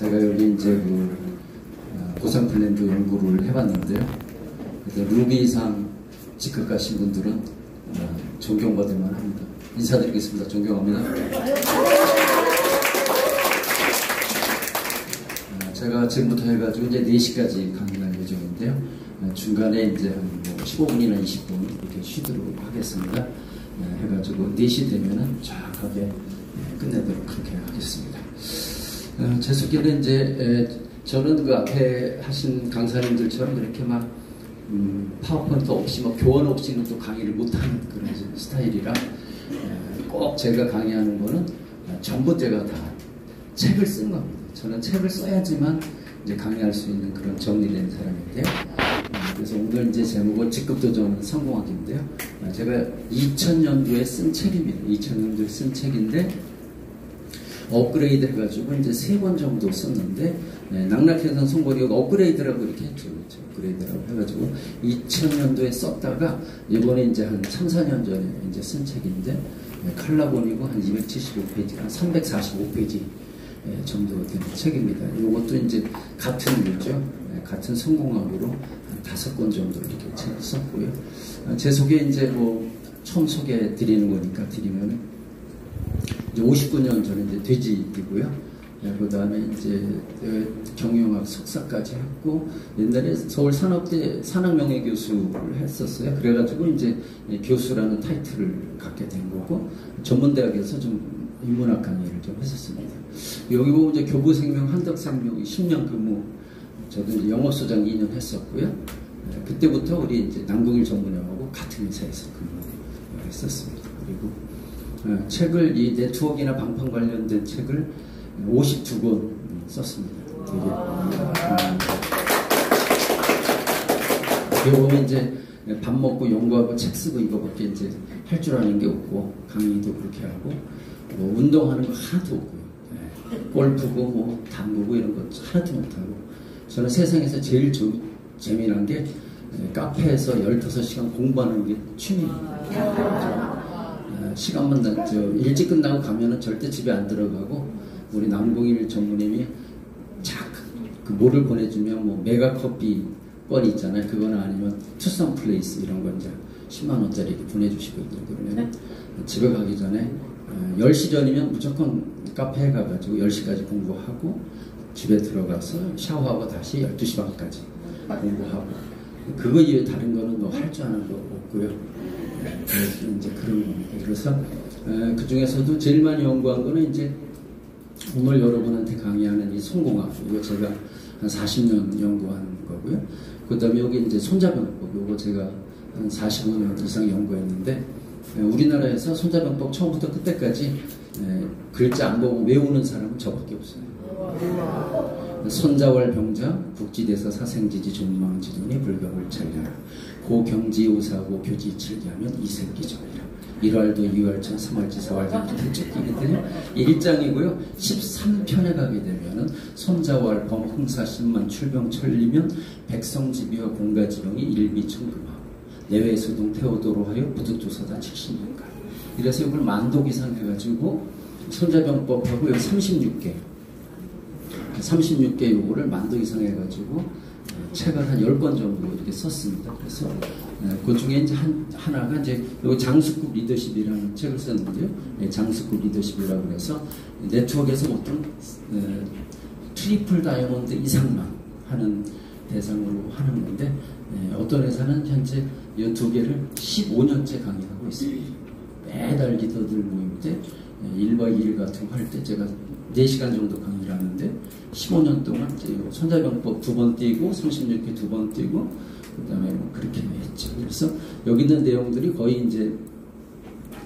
제가 여기 이제 보상 플랜도 연구를 해봤는데요. 그래서 루비상 직급 가신 분들은 존경받을 만합니다. 인사드리겠습니다. 존경합니다. 제가 지금부터 해가지고 이제 4시까지 강의할 예정인데요. 중간에 이제 한 15분이나 20분 이렇게 쉬도록 하겠습니다. 해가지고 4시 되면은 정확하게 끝내도록 그렇게 하겠습니다. 제 소개는 이제 저는 그 앞에 하신 강사님들처럼 그렇게 막 파워포인트 없이 뭐 교원 없이는 또 강의를 못하는 그런 스타일이라 꼭 제가 강의하는 거는 전부 제가 다 책을 쓴 겁니다. 저는 책을 써야지만 이제 강의할 수 있는 그런 정리된 사람인데요. 그래서 오늘 이제 제목은 직급도전 성공하기인데요. 제가 2000년도에 쓴 책입니다. 2000년도에 쓴 책인데 업그레이드 해가지고 이제 3번 정도 썼는데 낙낙해선 송골이 업그레이드라고 이렇게 했죠. 그렇죠? 업그레이드라고 해가지고 2000년도에 썼다가 이번에 이제 한 3, 4년 전에 이제 쓴 책인데 칼라본이고 한 275페이지, 한 345페이지 정도 되는 책입니다. 이것도 이제 같은 일이죠. 같은 성공학으로 한 5권 정도 이렇게 책을 썼고요. 제 소개 이제 처음 소개 드리는 거니까 드리면은 이제 59년 전에 이제 돼지이고요. 그 다음에 이제 경영학 석사까지 했고 옛날에 서울 산업대 산학명예교수를 했었어요. 그래가지고 이제 교수라는 타이틀을 갖게 된 거고 전문대학에서 좀 인문학 강의를 좀 했었습니다. 여기 보면 이제 교부생명, 한덕생명 10년 근무, 저도 이제 영업소장 2년 했었고요. 그때부터 우리 이제 남궁일 전문형하고 같은 회사에서 근무했었습니다. 그리고 책을 이 네트워크나 방판 관련된 책을 52권 썼습니다. 되게 보면 이제 밥 먹고 연구하고 책 쓰고 이거밖에 이제 할 줄 아는 게 없고 강의도 그렇게 하고 운동하는 거 하나도 없고요. 골프고 당구고 이런 거 하나도 못하고 저는 세상에서 제일 재미난 게 카페에서 15시간 공부하는 게 취미입니다. 시간만 일찍 끝나고 가면은 절대 집에 안 들어가고 우리 남궁일 전무님이 그 뭐를 보내주면 메가커피 뻔이 있잖아요. 그거나 아니면 투썸 플레이스 이런 거 이제 10만원짜리 이렇게 보내주시거든요. 그러면 집에 가기 전에 10시 전이면 무조건 카페에 가가지고 10시까지 공부하고 집에 들어가서 샤워하고 다시 12시 반까지 공부하고 그거 이외에 다른 거는 할 줄 아는 거 없고요. 그래서 이제 그런 겁니다. 그래서 그 중에서도 제일 많이 연구한 거는 이제 오늘 여러분한테 강의하는 이 성공학, 이거 제가 한 40년 연구한 거고요. 그 다음에 여기 이제 손자병법, 이거 제가 한 45년 이상 연구했는데 우리나라에서 손자병법 처음부터 끝까지 글자 안 보고 외우는 사람은 저밖에 없어요. 손자월 병자, 국지대서 사생지지 존망지돈이 불ገብ을 찰려라. 고경지우사고 교지 칠기하면 이생기정이라. 1월도 2월천 3월지 4월도 대축기기들이 1장이고요. 13편에 가게 되면은 손자월 범흥사 10만 출병 천리면 백성지비와 공가지병이 일비천금하고 내외소동 태오도로 하여 부득조사다 70년간. 이래서 이걸 만독 이상 해가지고 손자병법하고 여기 36개 요거를 만독 이상 해가지고 책을 한 10권 정도 이렇게 썼습니다. 그래서 그 중에 이제 하나가 이제 여기 장수급 리더십이라는 책을 썼는데요. 장수급 리더십이라고 해서 네트워크에서 보통 트리플 다이아몬드 이상만 하는 대상으로 하는 건데 어떤 회사는 현재 12개를 15년째 강의하고 있습니다. 매달 리더들 모임 때 1박 2일 같은 거 할 때 제가 4시간 정도 강의를 하는데 15년 동안 손자병법 2번 띄고 36개 2번 띄고 그 다음에 그렇게 했죠. 그래서 여기 있는 내용들이 거의 이제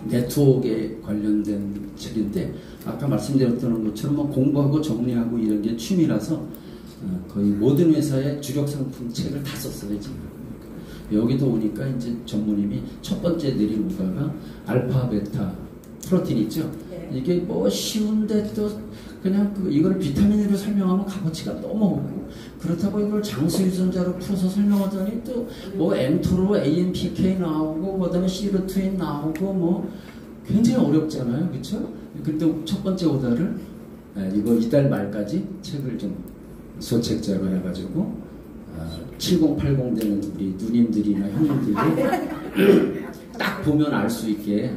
네트워크에 관련된 책인데 아까 말씀드렸던 것처럼 공부하고 정리하고 이런 게 취미라서 거의 모든 회사의 주력 상품 책을 다 썼어요. 지금. 여기도 오니까 이제 전무님이 첫 번째 내린 오가가 알파, 베타, 프로틴 있죠? 이게 쉬운데 또 그냥 이걸 비타민으로 설명하면 값어치가 너무 없고 그렇다고 이걸 장수 유전자로 풀어서 설명하더니 또 엠토로 AMPK 나오고 그다음에 시로트인 나오고 굉장히 어렵잖아요. 그렇죠? 그때 첫 번째 오다를 이거 이달 말까지 책을 좀 소책자로 해가지고 7080 되는 우리 누님들이나 형님들이 딱 보면 알 수 있게.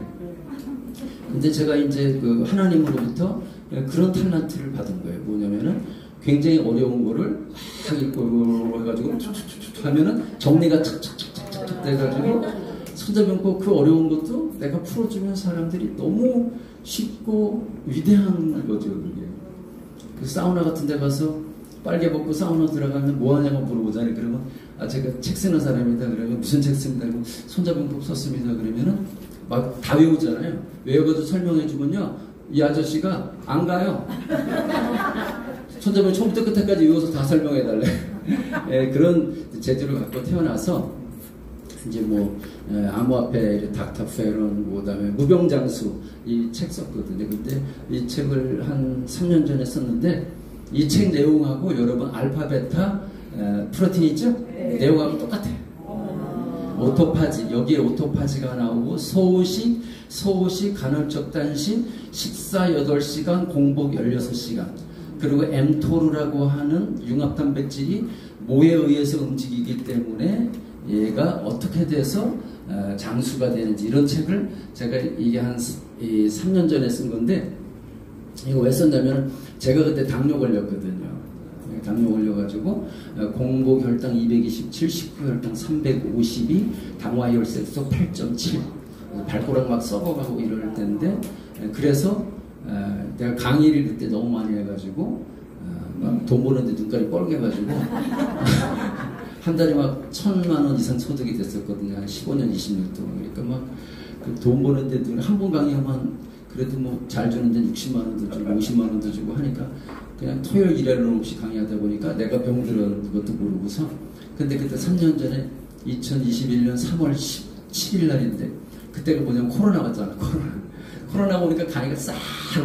근데 제가 이제 그 하나님으로부터 그런 탤런트를 받은 거예요. 뭐냐면은 굉장히 어려운 거를 딱 읽고 해가지고 하면은 정리가 착착착착착 돼가지고 손잡고 그 어려운 것도 내가 풀어주면 사람들이 너무 쉽고 위대한 거죠. 그게. 그 사우나 같은 데 가서 빨개 벗고 사우나 들어가면 뭐 하냐고 물어보잖아요. 그러면 제가 책 쓰는 사람이다. 그러면 무슨 책 씁니다. 그러면 손잡이법 썼습니다. 그러면은 막 다 외우잖아요. 외워가지고 설명해주면요. 이 아저씨가 안 가요. 손잡이 처음부터 끝까지 외워서 다 설명해달래. 예, 그런 재주를 갖고 태어나서 이제 뭐 암호화폐, 닥터 페론, 그다음에 무병장수 이 책 썼거든요. 근데 이 책을 한 3년 전에 썼는데 이 책 내용하고 여러분 알파, 베타, 프로틴 있죠? 네. 내용하고 똑같아요. 오토파지, 여기에 오토파지가 나오고 소식, 간헐적 단신, 식사 8시간, 공복 16시간. 그리고 엠토르라고 하는 융합단백질이 모에 의해서 움직이기 때문에 얘가 어떻게 돼서 장수가 되는지 이런 책을 제가 이게 한 3년 전에 쓴 건데 이거 왜 썼냐면 제가 그때 당뇨 걸렸거든요. 당뇨 걸려가지고 공복 혈당 227, 식후 혈당 352, 당화 혈색소 8.7 발가락 막 썩어가고 이럴 때인데 그래서 내가 강의를 그때 너무 많이 해가지고 막 돈 버는데 눈깔이 뻘개가지고 한 달에 막 1,000만 원 이상 소득이 됐었거든요. 한 15년, 20년 동안. 그러니까 막 돈 버는데 한 번 강의하면 그래도 뭐 잘 주는데 60만 원도 주고 50만 원도 주고 하니까 그냥 토요일 일요일은 없이 강의하다 보니까 내가 병들은 것도 모르고서 근데 그때 3년 전에 2021년 3월 17일 날인데 그때가 뭐냐면 코로나 왔잖아. 코로나 오니까 강의가 싹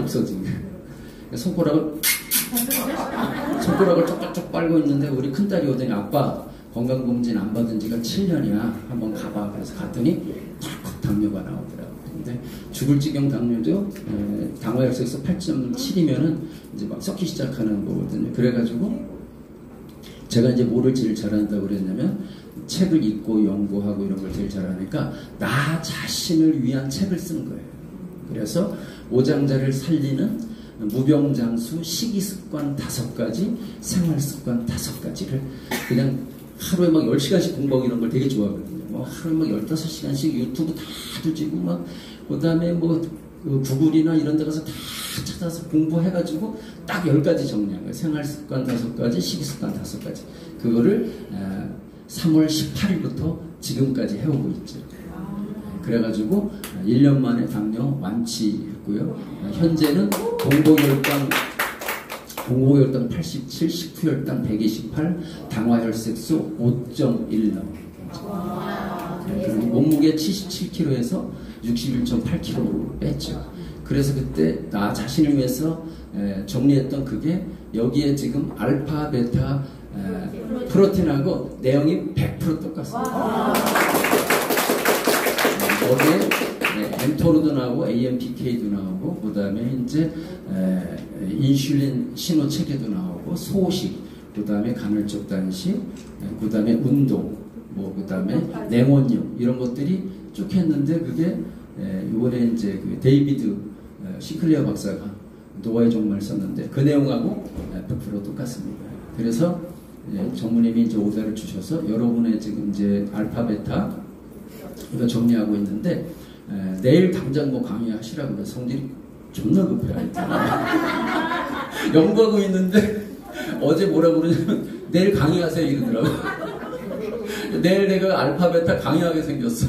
없어진 거예요. 손가락을 쪽쪽쪽 빨고 있는데 우리 큰딸이 오더니 아빠 건강검진 안 받은 지가 7년이야. 한번 가봐. 그래서 갔더니 탁 당뇨가 나오더라고. 근데 죽을 지경 당뇨죠. 당화혈색소 8.7이면은 이제 막 썩기 시작하는 거거든요. 그래가지고 제가 이제 뭐를 제일 잘한다고 그랬냐면 책을 읽고 연구하고 이런 걸 제일 잘하니까 나 자신을 위한 책을 쓰는 거예요. 그래서 오장자를 살리는 무병장수 식이습관 5가지, 생활습관 5가지를 그냥 하루에 막 10시간씩 공부하고 이런 걸 되게 좋아하거든요. 뭐 하루에 막 15시간씩 유튜브 다 뒤지고 막 그다음에 뭐 구글이나 이런 데 가서 다 찾아서 공부해가지고 딱 10가지 정리한 거예요. 생활습관 5가지, 식이습관 5가지. 그거를 3월 18일부터 지금까지 해오고 있죠. 그래가지고 1년 만에 당뇨 완치했고요. 현재는 공복혈당 87, 식후혈당 128, 당화혈색소 5.1 나옵니다. 그리고 몸무게 77kg에서 61.8kg로 뺐죠. 그래서 그때 나 자신을 위해서 정리했던 그게 여기에 지금 알파, 베타, 프로틴하고 내용이 100% 똑같습니다. 거기에 엠토르도 나오고 AMPK도 나오고 그 다음에 이제 인슐린 신호 체계도 나오고 소식, 그 다음에 간헐적 단식, 그 다음에 운동, 뭐 그 다음에 냉온염 이런 것들이 쭉 했는데 그게 이번에 이제 그 데이비드 시클리어 박사가 노화의 종말 썼는데 그 내용하고 100% 똑같습니다. 그래서 전무님이 이제 오더를 주셔서 여러분의 지금 이제 알파 베타 이거 정리하고 있는데 내일 당장 뭐 강의하시라고 그래. 성질이 존나 급해요. 연구하고 있는데 어제 뭐라 그러냐면 내일 강의하세요 이러더라고. 내일 내가 알파 베타 강의하게 생겼어.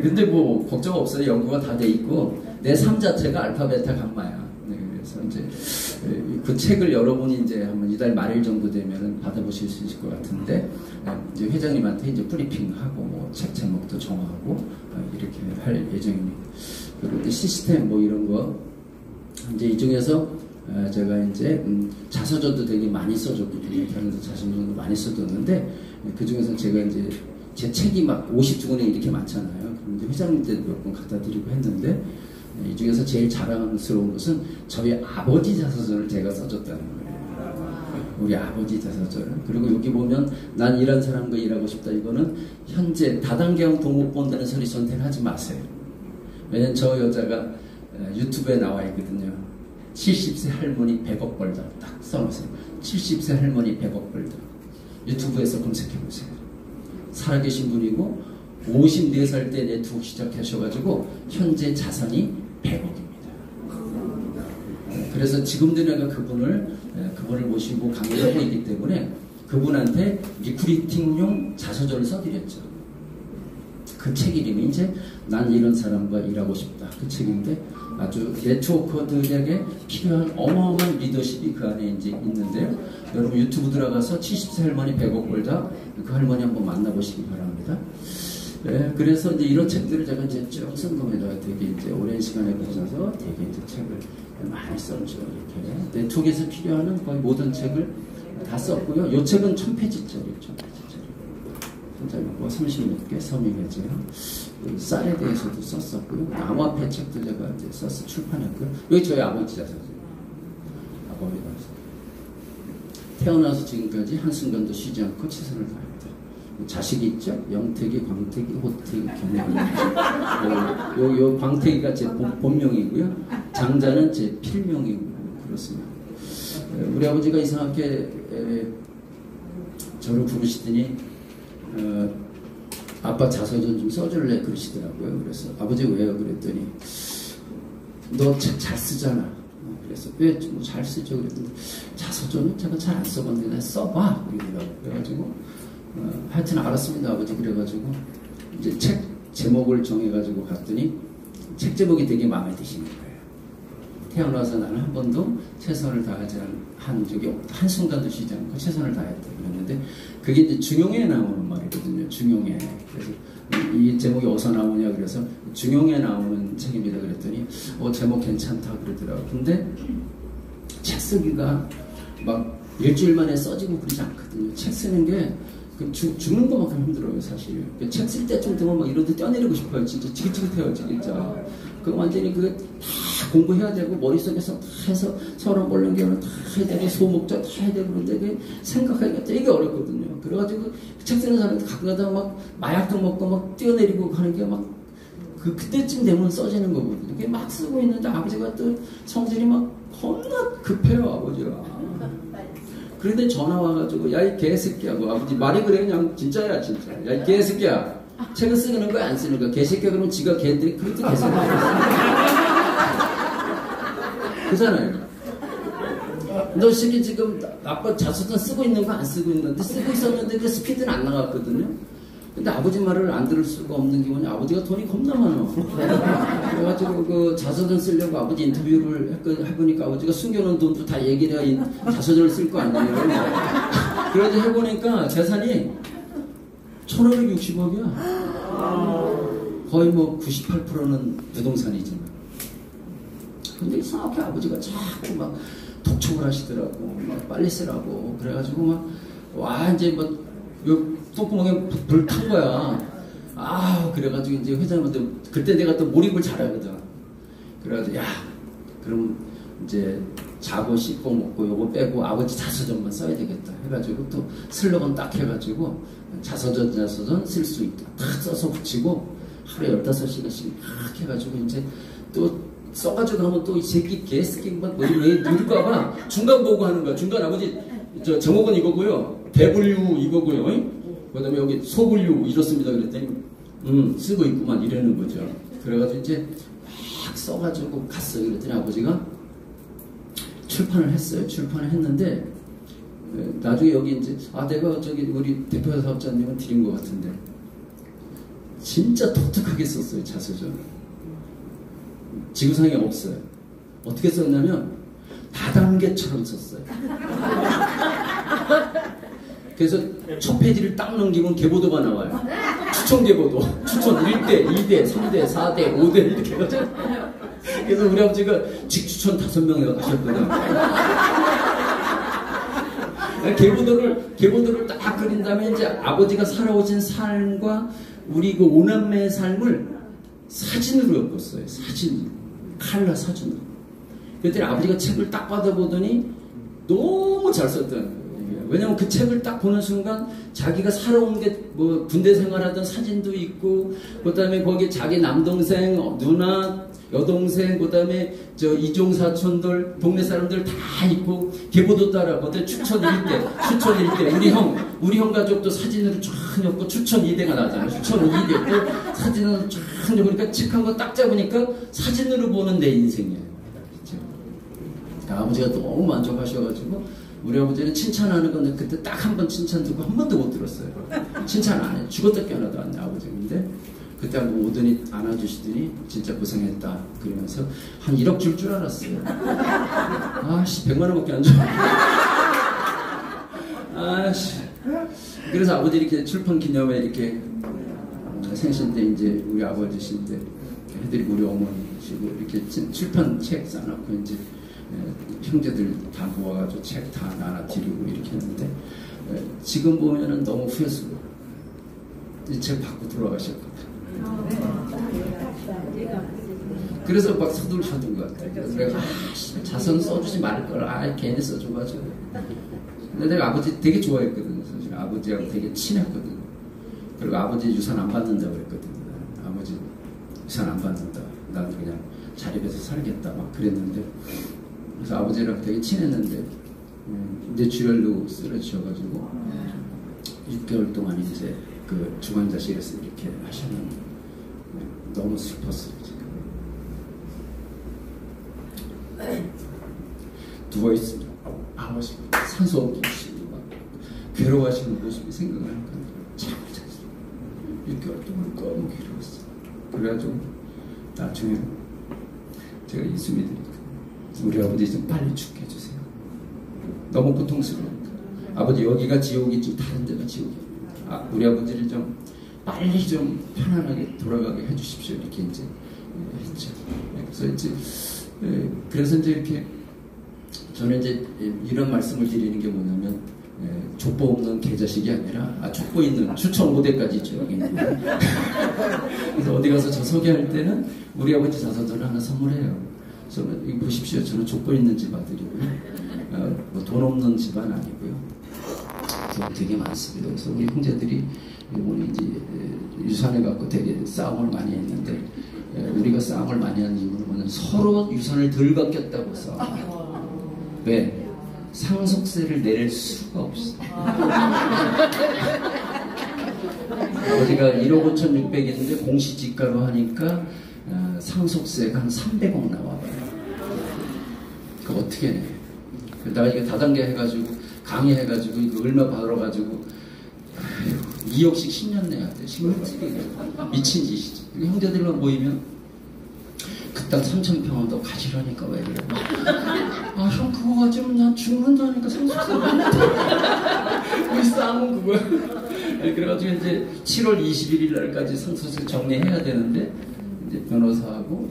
근데 뭐 걱정 없어요. 연구가 다 돼 있고 내 삶 자체가 알파 베타 감마야. 그래서 이제 그 책을 여러분이 이제 한번 이달 말일 정도 되면 받아보실 수 있을 것 같은데 이제 회장님한테 이제 브리핑하고 뭐 책 제목도 정하고 이렇게 할 예정입니다. 그리고 이제 시스템 뭐 이런 거 이제 이 중에서 제가 이제 자서전도 되게 많이 써줬거든요. 다른데 자서전도 많이 써줬는데 그 중에서 제가 이제 제 책이 막 50주권에 이렇게 많잖아요. 그런데 회장님 때도 몇 번 갖다 드리고 했는데 이 중에서 제일 자랑스러운 것은 저희 아버지 자서전을 제가 써줬다는 거예요. 우리 아버지 자서전을. 그리고 여기 보면 난 이런 사람과 일하고 싶다. 이거는 현재 다단계형 동업 본다는 소리 전태는 하지 마세요. 왜냐면 저 여자가 유튜브에 나와 있거든요. 70세 할머니 100억 벌다. 딱 써놓으세요. 70세 할머니 100억 벌다. 유튜브에서 검색해보세요. 살아계신 분이고 54살 때 네트워크 시작하셔가지고 현재 자산이 100억입니다. 그래서 지금도 내가 그분을 모시고 강의를 하고 있기 때문에 그분한테 리크루팅용 자서전을 써드렸죠. 그 책 이름이 이제 난 이런 사람과 일하고 싶다. 그 책인데 아주 네트워커들에게 필요한 어마어마한 리더십이 그 안에 이제 있는데요. 여러분 유튜브 들어가서 70세 할머니 100억 벌다 그 할머니 한번 만나보시기 바랍니다. 네, 그래서 이제 이런 책들을 제가 이제 쭉 쓴 겁니다. 되게 이제 오랜 시간에 걸쳐서 되게 이제 책을 많이 썼죠. 이렇게 네트워크에서 필요한 거의 모든 책을 다 썼고요. 이 책은 1000페이지짜리죠. 1000페이지짜리. 30몇 개 서명해줘요. 쌀에 대해서도 썼었고요. 암호화폐 책도 제가 이제 써서 출판했고요. 여기 저희 아버지 자서전. 아버지가 태어나서 지금까지 한순간도 쉬지 않고 최선을 다했다. 자식이 있죠? 영택이, 광택이, 호택이, 경택이. 요 광택이가 제 본명이고요. 장자는 제 필명이고 그렇습니다. 우리 아버지가 이상하게 저를 부르시더니 아빠 자서전 좀 써줄래 그러시더라고요. 그래서 아버지 왜요? 그랬더니 너 책 잘 쓰잖아. 그래서 왜 뭐 잘 쓰죠? 그랬더니 자서전은 제가 잘 안 써봤는데 내가 써봐. 그래가지고 하여튼 알았습니다 아버지. 그래가지고 이제 책 제목을 정해가지고 갔더니 책 제목이 되게 마음에 드시는 거예요. 태어나서 나는 한 번도 최선을 다하지 한 적이 없다. 한순간도 쉬지 않고 최선을 다했다 그랬는데 그게 이제 중용에 나오는 말이거든요. 중용에. 그래서 이 제목이 어디서 나오냐 그래서 중용에 나오는 책입니다 그랬더니 제목 괜찮다 그러더라고요. 근데 책 쓰기가 막 일주일 만에 써지고 그러지 않거든요. 책 쓰는 게 죽는 것만큼 힘들어요 사실. 책 쓸 때쯤 되면 막 이런 데 뛰어내리고 싶어요. 진짜 지긋지긋해요 진짜. 그 완전히 그게 다 공부해야 되고 머릿속에서 다 해서 서론 볼링견을 다 해야 되고 소목자 다 해야 되고 그런데 그게 생각하기가 되게 어렵거든요. 그래가지고 책 쓰는 사람들 가끔가다 막 마약도 먹고 막 뛰어내리고 하는 게 막 그때쯤 되면 써지는 거거든요. 그게 막 쓰고 있는데 아버지가 또 성질이 막 겁나 급해요 아버지가. 그런데 전화 와가지고 야 이 개새끼야 뭐 아버지 말이 그래 그냥 진짜야 진짜. 야 이 개새끼야 책을 쓰는 거야 안 쓰는 거야. 개새끼야 그러면 지가 개인데 그것도 개새끼야. 그잖아요. 너 새끼 지금 아빠 자서전 쓰고 있는 거 안 쓰고 있는데 쓰고 있었는데 그 스피드는 안 나갔거든요. 근데 아버지 말을 안 들을 수가 없는 게 뭐냐. 아버지가 돈이 겁나 많아. 그래가지고 그 자서전 쓰려고 아버지 인터뷰를 해보니까 아버지가 숨겨놓은 돈도 다 얘기를 해야 자서전을 쓸 거 아니에요. 그래서 해보니까 재산이 1560억이야. 거의 뭐 98%는 부동산이지만. 근데 이상하게 아버지가 자꾸 막 독촉을 하시더라고. 막 빨리 쓰라고. 그래가지고 막, 와, 이제 뭐, 요 똥구멍에 불 탄 거야. 그래가지고 이제 회장님한테, 그때 내가 또 몰입을 잘하거든. 그래가지고, 야, 그럼 이제 자고 씻고 먹고 요거 빼고 아버지 자서전만 써야 되겠다. 해가지고 또 슬로건 딱 해가지고 자서전 쓸 수 있다. 딱 써서 붙이고 하루에 15시간씩 막 해가지고 이제 또 써가지고 하면 또 이 새끼 개새끼 막 왜 누를까봐 중간 보고 하는 거야. 중간 아버지 저 제목은 이거고요. 대분류 이거고요. 그 다음에 여기 소분류 이렇습니다. 그랬더니 쓰고 있구만 이러는 거죠. 그래가지고 이제 막 써가지고 갔어요. 그랬더니 아버지가 출판을 했어요. 출판을 했는데 나중에 여기 이제 내가 저기 우리 대표 사업자님은 드린 것 같은데 진짜 독특하게 썼어요. 자서전. 지구상에 없어요. 어떻게 썼냐면 다단계처럼 썼어요. 그래서 첫 페이지를 딱 넘기면 계보도가 나와요. 추천 계보도. 추천 1대, 2대, 3대, 4대, 5대 이렇게 해가지고. 그래서 우리 아버지가 직추천 5명 하셨거든. 계보도를 딱 그린 다음에 이제 아버지가 살아오신 삶과 우리 그 오남매의 삶을 사진으로 엮었어요. 사진. 칼라 서준호. 그랬더니 아버지가 책을 딱 받아보더니 너무 잘 썼다는 거예요. 왜냐면 그 책을 딱 보는 순간 자기가 살아온 게 뭐 군대 생활하던 사진도 있고, 그 다음에 거기에 자기 남동생, 누나, 여동생, 그 다음에 저 이종 사촌들, 동네 사람들 다 있고, 계보도 따라하거든. 추천 1대. 우리 형 가족도 사진으로 쫙 엮고 추천 2대가 나잖아. 추천 2대고, 사진으로 쫙 엮고, 그러니까 책 한 거 딱 잡으니까 사진으로 보는 내 인생이에요. 그러니까 아버지가 너무 만족하셔가지고, 우리 아버지는 칭찬하는 건데 그때 딱 한 번 칭찬 듣고 한 번도 못 들었어요. 칭찬 안 해. 죽었다 깨어나도 안 해, 아버지인데. 그때 한번 오더니 안아주시더니 진짜 고생했다 그러면서 한 1억 줄 줄 알았어요. 아씨 100만 원밖에 안 줘. 아씨. 그래서 아버지 이렇게 출판 기념회 이렇게 생신 때 이제 우리 아버지신데 해드리고 우리 어머니시고 이렇게 출판 책 써놓고 이제 형제들 다 모아가지고 책 다 나눠 드리고 이렇게 했는데 지금 보면은 너무 후회스러워. 이 책 받고 돌아가셨거든. 그래서 막 서둘러셨던 것 같아요. 그래서 내가 자선 써주지 말걸. 괜히 써줘가지고. 근데 내가 아버지 되게 좋아했거든. 사실 아버지하고 되게 친했거든. 그리고 아버지 유산 안 받는다고 그랬거든. 아버지 유산 안 받는다. 나는 그냥 자립해서 살겠다 막 그랬는데, 그래서 아버지랑 되게 친했는데 뇌출혈로 쓰러지셔가지고 6개월 동안 이제 그 중환자실에서 이렇게 하셨는데 너무 슬펐어요. 지금 누워있습니다. 아버지 산소 없으시고 막 괴로워하시는 모습이 생각나니까 잠을 잤어요. 6개월 동안 너무 괴로웠어요. 그래가지고 나중에 제가 이수미드리니까 우리 아버지 좀 빨리 죽게 해주세요. 너무 고통스러우니까. 아버지 여기가 지옥이지 다른 데가 지옥이에요. 우리 아버지를 좀 빨리 좀 편안하게 돌아가게 해주십시오. 이렇게 이제 했죠. 그래서 이제 이렇게 저는 이제 이런 말씀을 드리는 게 뭐냐면 족보 없는 개자식이 아니라 족보 있는 추천 5대까지 있죠. 그래서 어디 가서 저 소개할 때는 우리 아버지 자서전을 하나 선물해요. 저는 이거 보십시오. 저는 족보 있는 집 아들이고요. 뭐 돈 없는 집안 아니고요. 되게 많습니다. 그래서 우리 형제들이 이번에 이제 유산을 갖고 되게 싸움을 많이 했는데 우리가 싸움을 많이 하는 이유는 뭐냐면 서로 유산을 덜 갖겠다고 싸워. 왜? 상속세를 낼 수가 없어. 아버지가 1억 5,600인데 공시지가로 하니까 상속세가 한 300억 나와요. 그거 어떻게 내? 내가 이거 다단계 해가지고 강의해가지고 이거 얼마 받아가지고 2억씩 10년 내야 돼. 10년 미친 짓이지. 형제들만 모이면 그 땅 3,000평은 더 가지라니까 왜 그래? 형 그거 가지면 난 죽는다니까 상속세 우리 싸움은 그거야. 그래가지고 이제 7월 21일 날까지 상속세 정리해야 되는데 이제 변호사하고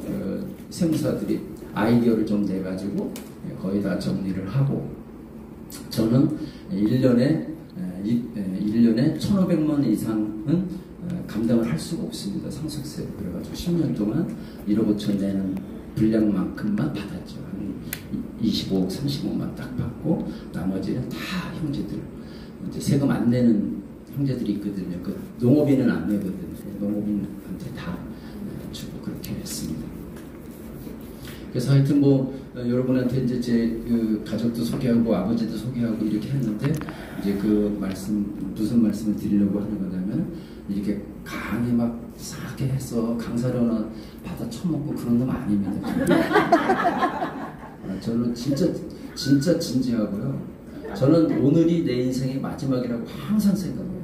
세무사들이 아이디어를 좀 내가지고 거의 다 정리를 하고, 저는 1년에 1,500만 이상은 감당을 할 수가 없습니다. 상속세. 그래가지고 10년 동안 1억 5천 내는 분량만큼만 받았죠. 한 25억, 30억만 딱 받고 나머지는 다 형제들. 이제 세금 안 내는 형제들이 있거든요. 그 농업인은 안 내거든요. 농업인한테 다 주고 그렇게 했습니다. 그래서 하여튼 뭐 여러분한테 이제 제 그 가족도 소개하고 아버지도 소개하고 이렇게 했는데, 이제 그 말씀 무슨 말씀을 드리려고 하는 거냐면, 이렇게 강에 막 싸게 해서 강사료나 받아 처먹고 그런 놈 아닙니다. 저는 진짜 진지하고요. 저는 오늘이 내 인생의 마지막이라고 항상 생각해요.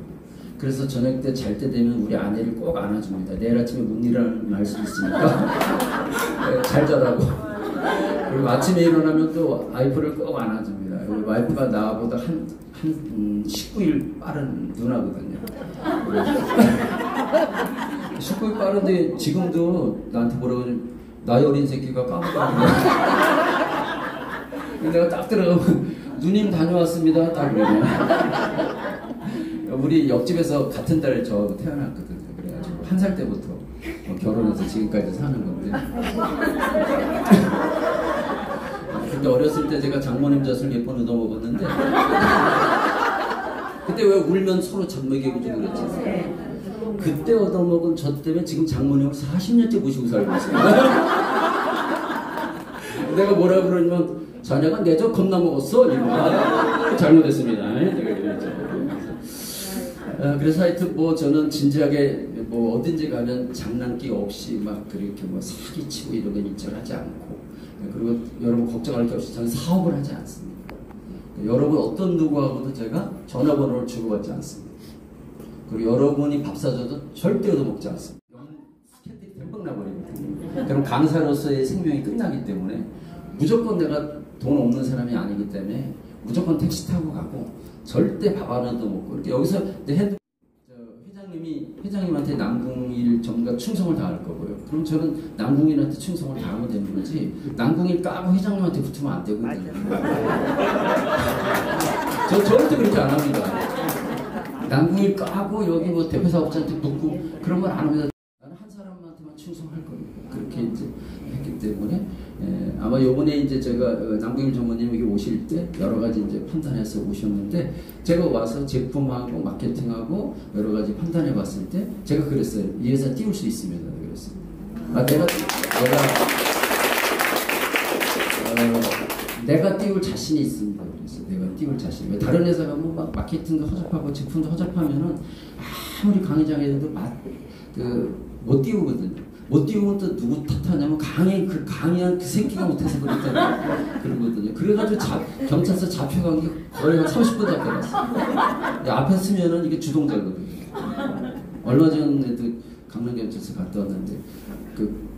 그래서 저녁 때 잘 때 되면 우리 아내를 꼭 안아줍니다. 내일 아침에 못 일어날 수 있으니까 잘 자라고. 그리고 아침에 일어나면 또 와이프를 꼭 안아줍니다. 와이프가 나보다 한 19일 빠른 누나거든요. 19일 빠른데 지금도 나한테 뭐라고 그러냐, 나이 어린 새끼가 까먹었는데. 내가 딱 들어가면 누님 다녀왔습니다. 딱 그러네. 우리 옆집에서 같은 달 저하고 태어났거든요. 그래가지고 1살 때부터 결혼해서 지금까지 사는 건데. 근데 어렸을 때 제가 장모님 젖을 몇 번 얻어먹었는데 그때 왜 울면 서로 젖 먹이고 좀 그랬지. 그때 얻어먹은 젖 때문에 지금 장모님을 40년째 모시고 살고 있습니다. 내가 뭐라 그러냐면 자네가 내 젖 겁나 먹었어. 이거 잘못했습니다. 내가 그랬죠. 그래서 하여튼 뭐 저는 진지하게 뭐 어딘지 가면 장난기 없이 막 그렇게 뭐 사기치고 이런 건 인정을 하지 않고, 그리고 여러분 걱정할 게 없이 저는 사업을 하지 않습니다. 여러분 어떤 누구하고도 제가 전화번호를 주고받지 않습니다. 그리고 여러분이 밥 사줘도 절대 얻어먹지 않습니다. 스캔들이 덜컥 나버리거든요. 그럼 강사로서의 생명이 끝나기 때문에 무조건 내가 돈 없는 사람이 아니기 때문에 무조건 택시 타고 가고 절대 밥 안 얻어먹고 이렇게 여기서 회장님한테 남궁일 전가 충성을 다할 거고요. 그럼 저는 남궁일한테 충성을 다하면 되는 거지 남궁일 까고 회장님한테 붙으면 안 되거든요. 저 절대 그렇게 안 합니다. 남궁일 까고 여기 뭐 대표 사업자한테 붙고 그런 건 안 합니다. 나는 한 사람한테만 충성할 겁니다. 그렇게 이제 했기 때문에 아마 요번에 이제 제가 남궁일 전무님 여기 오실 때 여러 가지 이제 판단해서 오셨는데 제가 와서 제품하고 마케팅하고 여러 가지 판단해 봤을 때 제가 그랬어요. 이 회사 띄울 수 있습니다. 그랬어요. 내가 띄울 자신이 있습니다. 그래서 내가 띄울 자신. 다른 회사 가면 막 마케팅도 허접하고 제품도 허접하면은 아무리 강의장에도 못 띄우거든요. 못 띄우면 또 누구 탓하냐면 그 강의한 그 새끼가 못해서 그러거든요. 그래가지고 경찰서 잡혀간 게 거의 한 30분 잡혀갔어요. 앞에 쓰면은 이게 주동자거든요. 얼마 전에도 강남경찰서 갔다 왔는데 그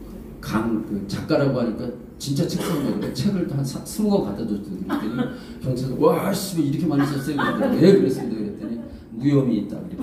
작가라고 하니까 진짜 책 썼는데 책을 한 20권 갖다 줬더니 경찰서 와 씨 이렇게 많이 썼어요. 왜 그랬습니다. 그랬더니 무혐의 있다. 이렇게.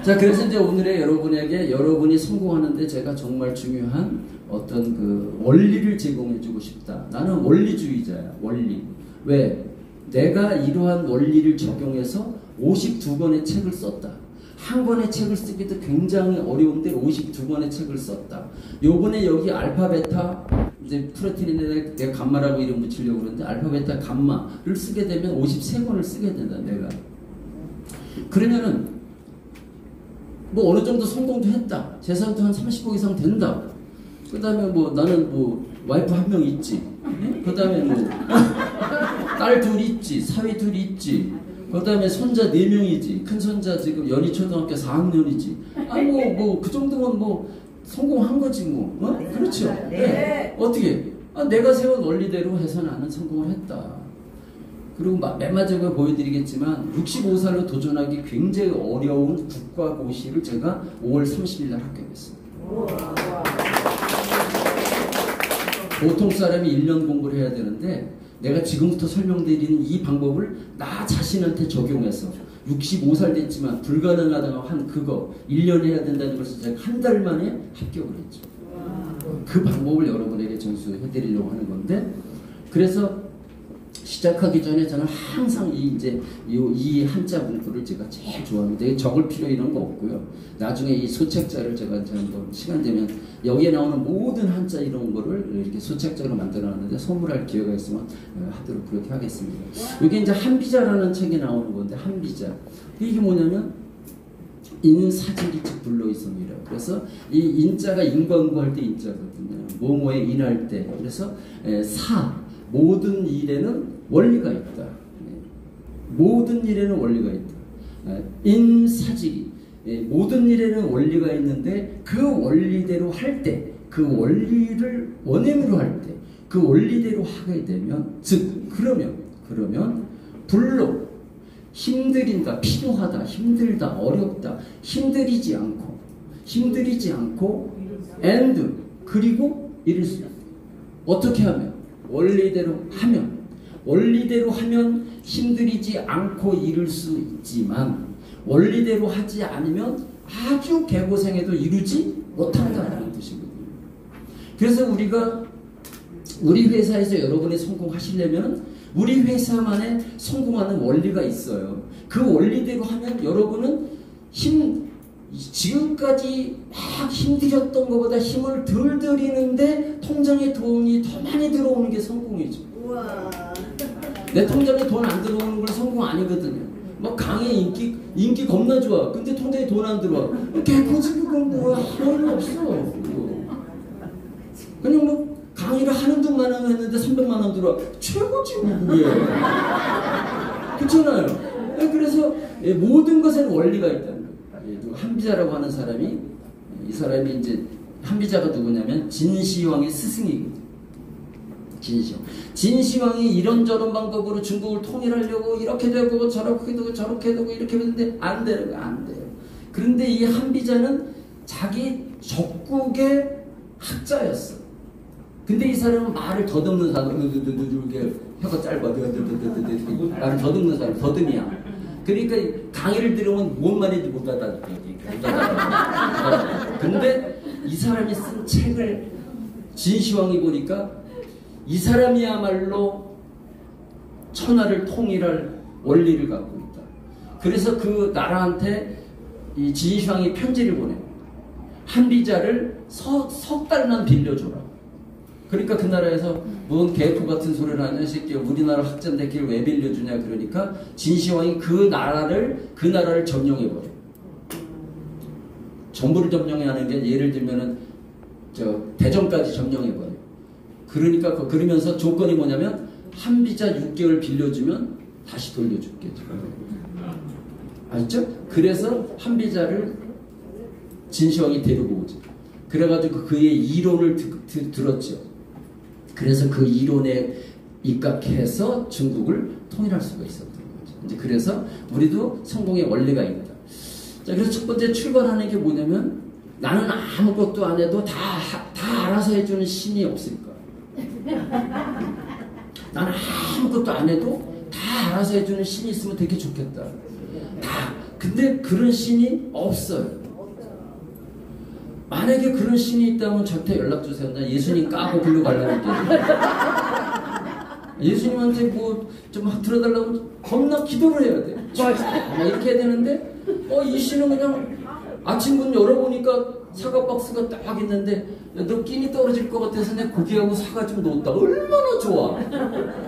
자, 그래서 이제 오늘의 여러분에게 여러분이 성공하는데 제가 정말 중요한 어떤 그 원리를 제공해주고 싶다. 나는 원리주의자야. 원리. 왜? 내가 이러한 원리를 적용해서 52권의 책을 썼다. 한 권의 책을 쓰기도 굉장히 어려운데 52권의 책을 썼다. 요번에 여기 알파, 베타, 이제 프로틴에 내가 감마라고 이름 붙이려고 그러는데 알파, 베타, 감마를 쓰게 되면 53권을 쓰게 된다. 내가. 그러면은 뭐 어느 정도 성공도 했다. 재산도 한 30억 이상 된다. 그 다음에 뭐 나는 뭐 와이프 한 명 있지. 그 다음에 뭐 딸 둘 있지. 사위 둘 있지. 그 다음에 손자 4명이지. 큰 손자 지금 연희초등학교 4학년이지. 뭐 그 정도면 뭐 성공한 거지 뭐. 그렇죠. 네. 어떻게? 내가 세운 원리대로 해서 나는 성공을 했다. 그리고 맨 마지막에 보여드리겠지만 65살로 도전하기 굉장히 어려운 국가고시를 제가 5월 30일 날 합격했습니다. 보통 사람이 1년 공부를 해야 되는데 내가 지금부터 설명드리는 이 방법을 나 자신한테 적용해서 65살 됐지만 불가능하다고 한 그거 1년 해야 된다는 것을 제가 한 달 만에 합격을 했죠. 그 방법을 여러분에게 전수해드리려고 하는 건데, 그래서 시작하기 전에 저는 항상 이 한자 문구를 제가 제일 좋아합니다. 적을 필요 이런 거 없고요. 나중에 이 소책자를 제가 한번 시간 되면 여기에 나오는 모든 한자 이런 거를 이렇게 소책자로 만들어놨는데 선물할 기회가 있으면 하도록 그렇게 하겠습니다. 이게 이제 한비자라는 책에 나오는 건데, 한비자. 이게 뭐냐면 인사질이 즉 불로이성이라고. 그래서 이 인자가 인광구 할 때 인자거든요. 뭐뭐에 인할 때. 그래서 모든 일에는 원리가 있다. 모든 일에는 원리가 있다. 인사직이 모든 일에는 원리가 있는데 그 원리대로 할 때, 그 원리를 원행으로 할 때, 그 원리대로 하게 되면, 즉 그러면 불로 힘들인다, 필요하다, 힘들다, 어렵다, 힘들이지 않고 and 그리고 이룰 수 있다. 어떻게 하면? 원리대로 하면 힘들이지 않고 이룰 수 있지만 원리대로 하지 않으면 아주 개고생해도 이루지 못한다는 뜻이거든요. 그래서 우리 회사에서 여러분이 성공하시려면 우리 회사만의 성공하는 원리가 있어요. 그 원리대로 하면 여러분은 지금까지 막 힘들었던 것보다 힘을 덜 들이는데 통장에 돈이 더 많이 들어오는 게 성공이죠. 우와. 내 통장에 돈 안 들어오는 건 성공 아니거든요. 막 강의 인기 겁나 좋아. 근데 통장에 돈 안 들어와. 개코지 그건 뭐야. 소용이 없어. 그냥 뭐 강의를 하는 둥만 원 했는데 300만 원 들어와. 최고지 그게. 그렇잖아요. 그래서 모든 것에는 원리가 있다는 거예요. 한비자라고 하는 사람이, 이 사람이 이제 한비자가 누구냐면 진시황의 스승이거든요. 진시황이 이런저런 방법으로 중국을 통일하려고 이렇게 되고 저렇게 되고 저렇게 되고 이렇게 되는데 안 되는 거예요. 안 돼요. 그런데 이 한비자는 자기 적국의 학자였어. 근데 이 사람은 말을 더듬는 사람, 이렇게 혀가 짧아, 말을 더듬는 사람, 더듬이야. 그러니까 강의를 들으면 뭔 말인지 못 알아듣게. 근데 이 사람이 쓴 책을 진시황이 보니까 이 사람이야말로 천하를 통일할 원리를 갖고 있다. 그래서 그 나라한테 이 진시황이 편지를 보내요. 한비자를 석 달만 빌려줘라. 그러니까 그 나라에서 뭔 개코 같은 소리를 하냐, 새끼야. 우리나라 학자인데 그걸 왜 빌려주냐. 그러니까 진시황이 그 나라를 점령해버려. 전부를 점령하는 게 예를 들면은 대전까지 점령해버려. 그러니까 그러면서 조건이 뭐냐면 한비자 6개월 빌려주면 다시 돌려줄게. 알죠? 그래서 한비자를 진시황이 데리고 오죠. 그래가지고 그의 이론을 들었죠. 그래서 그 이론에 입각해서 중국을 통일할 수가 있었던 거죠. 이제 그래서 우리도 성공의 원리가 있다. 자, 그래서 첫 번째 출발하는 게 뭐냐면 나는 아무것도 안 해도 다 알아서 해주는 신이 없을까? 나는 아무것도 안 해도 다 알아서 해주는 신이 있으면 되게 좋겠다. 근데 그런 신이 없어요. 만약에 그런 신이 있다면 저한테 연락 주세요. 나 예수님 까고 글로 가려고 예수님한테 뭐 좀 들어달라고 겁나 기도를 해야 돼. 이렇게 해야 되는데 이 신은 그냥 아침 문 열어보니까 사과 박스가 딱 있는데 너 끼니 떨어질 것 같아서 내 고기하고 사과 좀 넣었다. 얼마나 좋아.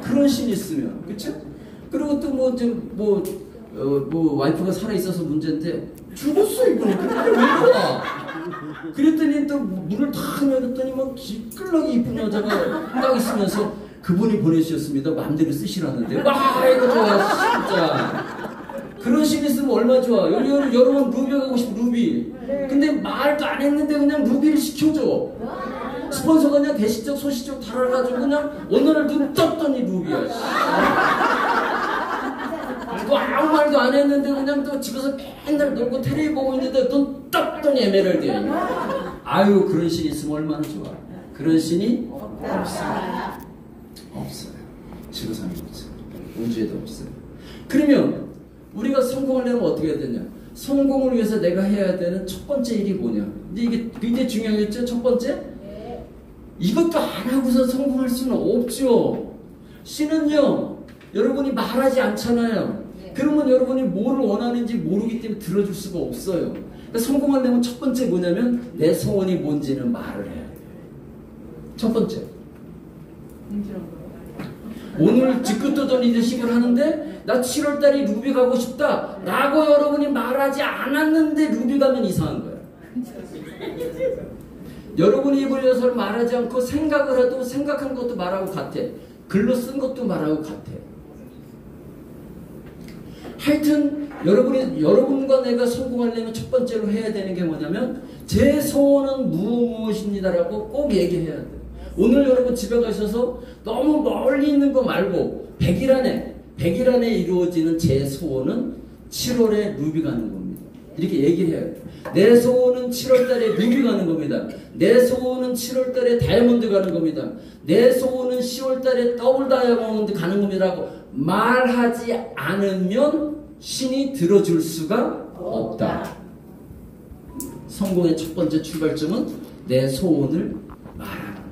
그런 신이 있으면. 그쵸? 그리고 또 뭐 와이프가 살아있어서 문제인데 죽었어 이분이. 근데 왜 좋아? 그랬더니 또 문을 탁 열었더니 막 기끌나게 이쁜 여자가 딱 있으면서 그분이 보내주셨습니다. 마음대로 쓰시라는데. 와 이거 좋아 진짜. 그런 신 있으면 얼마나 좋아. 여러분 루비 가고 싶어. 루비. 근데 말도 안 했는데 그냥 루비를 시켜줘. 스폰서가 그냥 대시적 소시적 달아가지고 그냥 어느 날 눈 떴더니 루비야. 또 아무 말도 안 했는데 그냥 또 집에서 맨날 놀고 테레비 보고 있는데 눈 떴더니 에메랄드야. 아유 그런 신이 있으면 얼마나 좋아. 그런 신이 없어요. 지구상에 없어요. 우주에도 없어요. 그러면 우리가 성공하려면 어떻게 해야 되냐? 성공을 위해서 내가 해야 되는 첫 번째 일이 뭐냐? 근데 이게 굉장히 중요하겠죠? 첫 번째? 이것도 안 하고서 성공할 수는 없죠. 신은요, 여러분이 말하지 않잖아요. 그러면 여러분이 뭐를 원하는지 모르기 때문에 들어줄 수가 없어요. 그러니까 성공하려면 첫 번째 뭐냐면 내 소원이 뭔지는 말을 해야 돼요. 첫 번째. 오늘 직급도전 리더십을 하는데 나 7월달에 루비 가고 싶다 라고 여러분이 말하지 않았는데 루비 가면 이상한 거야. 여러분이 입을 여서를 말하지 않고 생각을 해도 생각한 것도 말하고 같아. 글로 쓴 것도 말하고 같아. 하여튼 여러분과 내가 성공하려면 첫 번째로 해야 되는 게 뭐냐면 제 소원은 무엇입니다라고 꼭 얘기해야 돼. 오늘 여러분 집에 가셔서 너무 멀리 있는 거 말고 100일 안에 이루어지는 제 소원은 7월에 루비 가는 겁니다. 이렇게 얘기를 해야 돼. 내 소원은 7월달에 루비 가는 겁니다. 내 소원은 7월달에 다이아몬드 가는 겁니다. 내 소원은 10월달에 더블 다이아몬드 가는 겁니다라고 말하지 않으면 신이 들어줄 수가 없다. 성공의 첫 번째 출발점은 내 소원을 말하는 거다.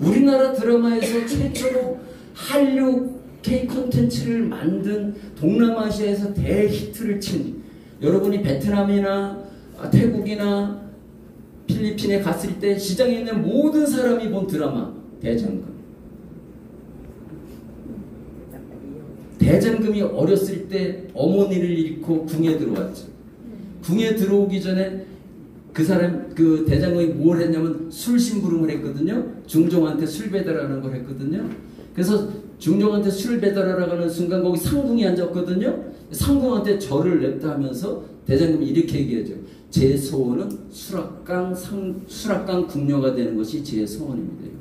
우리나라 드라마에서 최초로 한류 K 콘텐츠를 만든 동남아시아에서 대히트를 친 여러분이 베트남이나 태국이나 필리핀에 갔을 때 시장에 있는 모든 사람이 본 드라마 대장금. 대장금이 어렸을 때 어머니를 잃고 궁에 들어왔죠. 궁에 들어오기 전에 그 사람, 그 대장금이 뭘 했냐면 술 심부름을 했거든요. 중종한테 술 배달하는 걸 했거든요. 그래서 중종한테 술 배달하러 가는 순간 거기 상궁이 앉았거든요. 상궁한테 절을 냈다 하면서 대장금이 이렇게 얘기하죠. 제 소원은 수락강 궁녀가 되는 것이 제 소원입니다. 이렇게.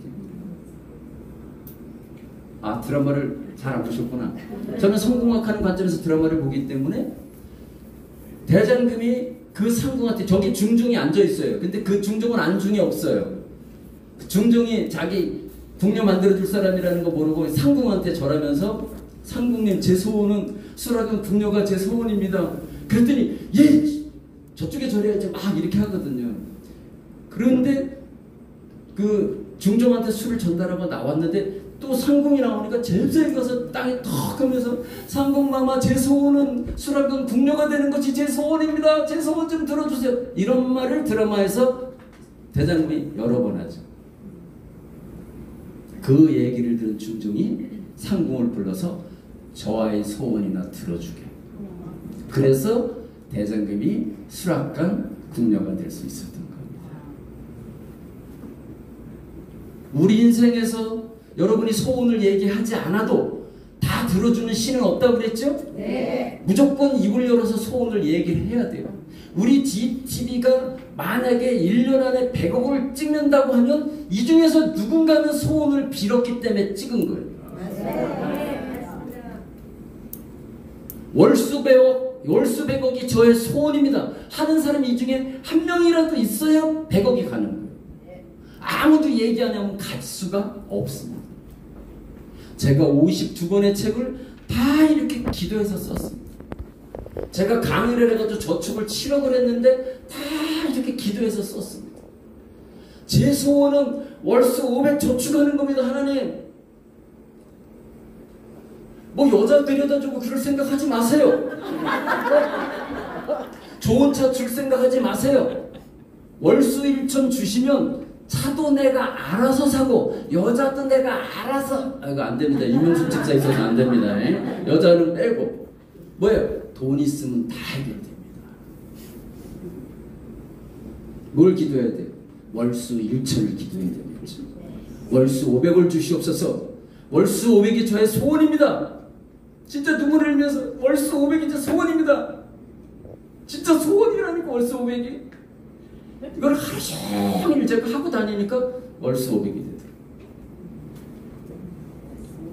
아, 드라마를 잘 안 보셨구나. 저는 성공학하는 관점에서 드라마를 보기 때문에 대장금이 그 상궁한테 저기 중종이 앉아 있어요. 근데 그 중종은 안중이 없어요. 중종이 자기 궁녀 만들어줄 사람이라는 거 모르고 상궁한테 절하면서 상궁님 제 소원은 수락강 궁녀가 제 소원입니다. 그랬더니 예 저쪽에 절해야지 막 이렇게 하거든요. 그런데 그 중종한테 술을 전달하고 나왔는데 또 상궁이 나오니까 잽싸게 가서 땅에 턱 하면서 상궁마마 제 소원은 수락강 궁녀가 되는 것이 제 소원입니다. 제 소원 좀 들어주세요. 이런 말을 드라마에서 대장금이 여러 번 하죠. 그 얘기를 들은 중종이 상궁을 불러서 저와의 소원이나 들어주게. 그래서 대장금이 수락강 궁녀가 될 수 있었던 겁니다. 우리 인생에서 여러분이 소원을 얘기하지 않아도 다 들어주는 신은 없다고 그랬죠? 네. 무조건 입을 열어서 소원을 얘기를 해야 돼요. 우리 TV가 만약에 1년 안에 100억을 찍는다고 하면 이 중에서 누군가는 소원을 빌었기 때문에 찍은 거예요. 맞아요. 월수 100억이 저의 소원입니다 하는 사람이 이 중에 한 명이라도 있어야 100억이 가는 거예요. 아무도 얘기 안 하면 갈 수가 없습니다. 제가 52권의 책을 다 이렇게 기도해서 썼습니다. 제가 강의를 해가지고 저축을 7억을 했는데 다 이렇게 기도해서 썼습니다. 제 소원은 월수 500 저축하는 겁니다. 하나님. 뭐 여자 데려다주고 그럴 생각하지 마세요. 좋은 차 줄 생각하지 마세요. 월수 1천 주시면 차도 내가 알아서 사고 여자도 내가 알아서 이거 안됩니다. 이명수 집사 있어서 안됩니다. 여자는 빼고 뭐예요? 돈 있으면 다 해결됩니다. 뭘 기도해야 돼요? 월수 1천을 기도해야 되겠죠. 월수 500을 주시옵소서. 월수 500이 저의 소원입니다. 진짜 눈물을 흘리면서 월수 500이 제 소원입니다. 진짜 소원이라니까 월수 500이. 이걸 하루 종일 제가 하고 다니니까 월수 500이 되더라고요.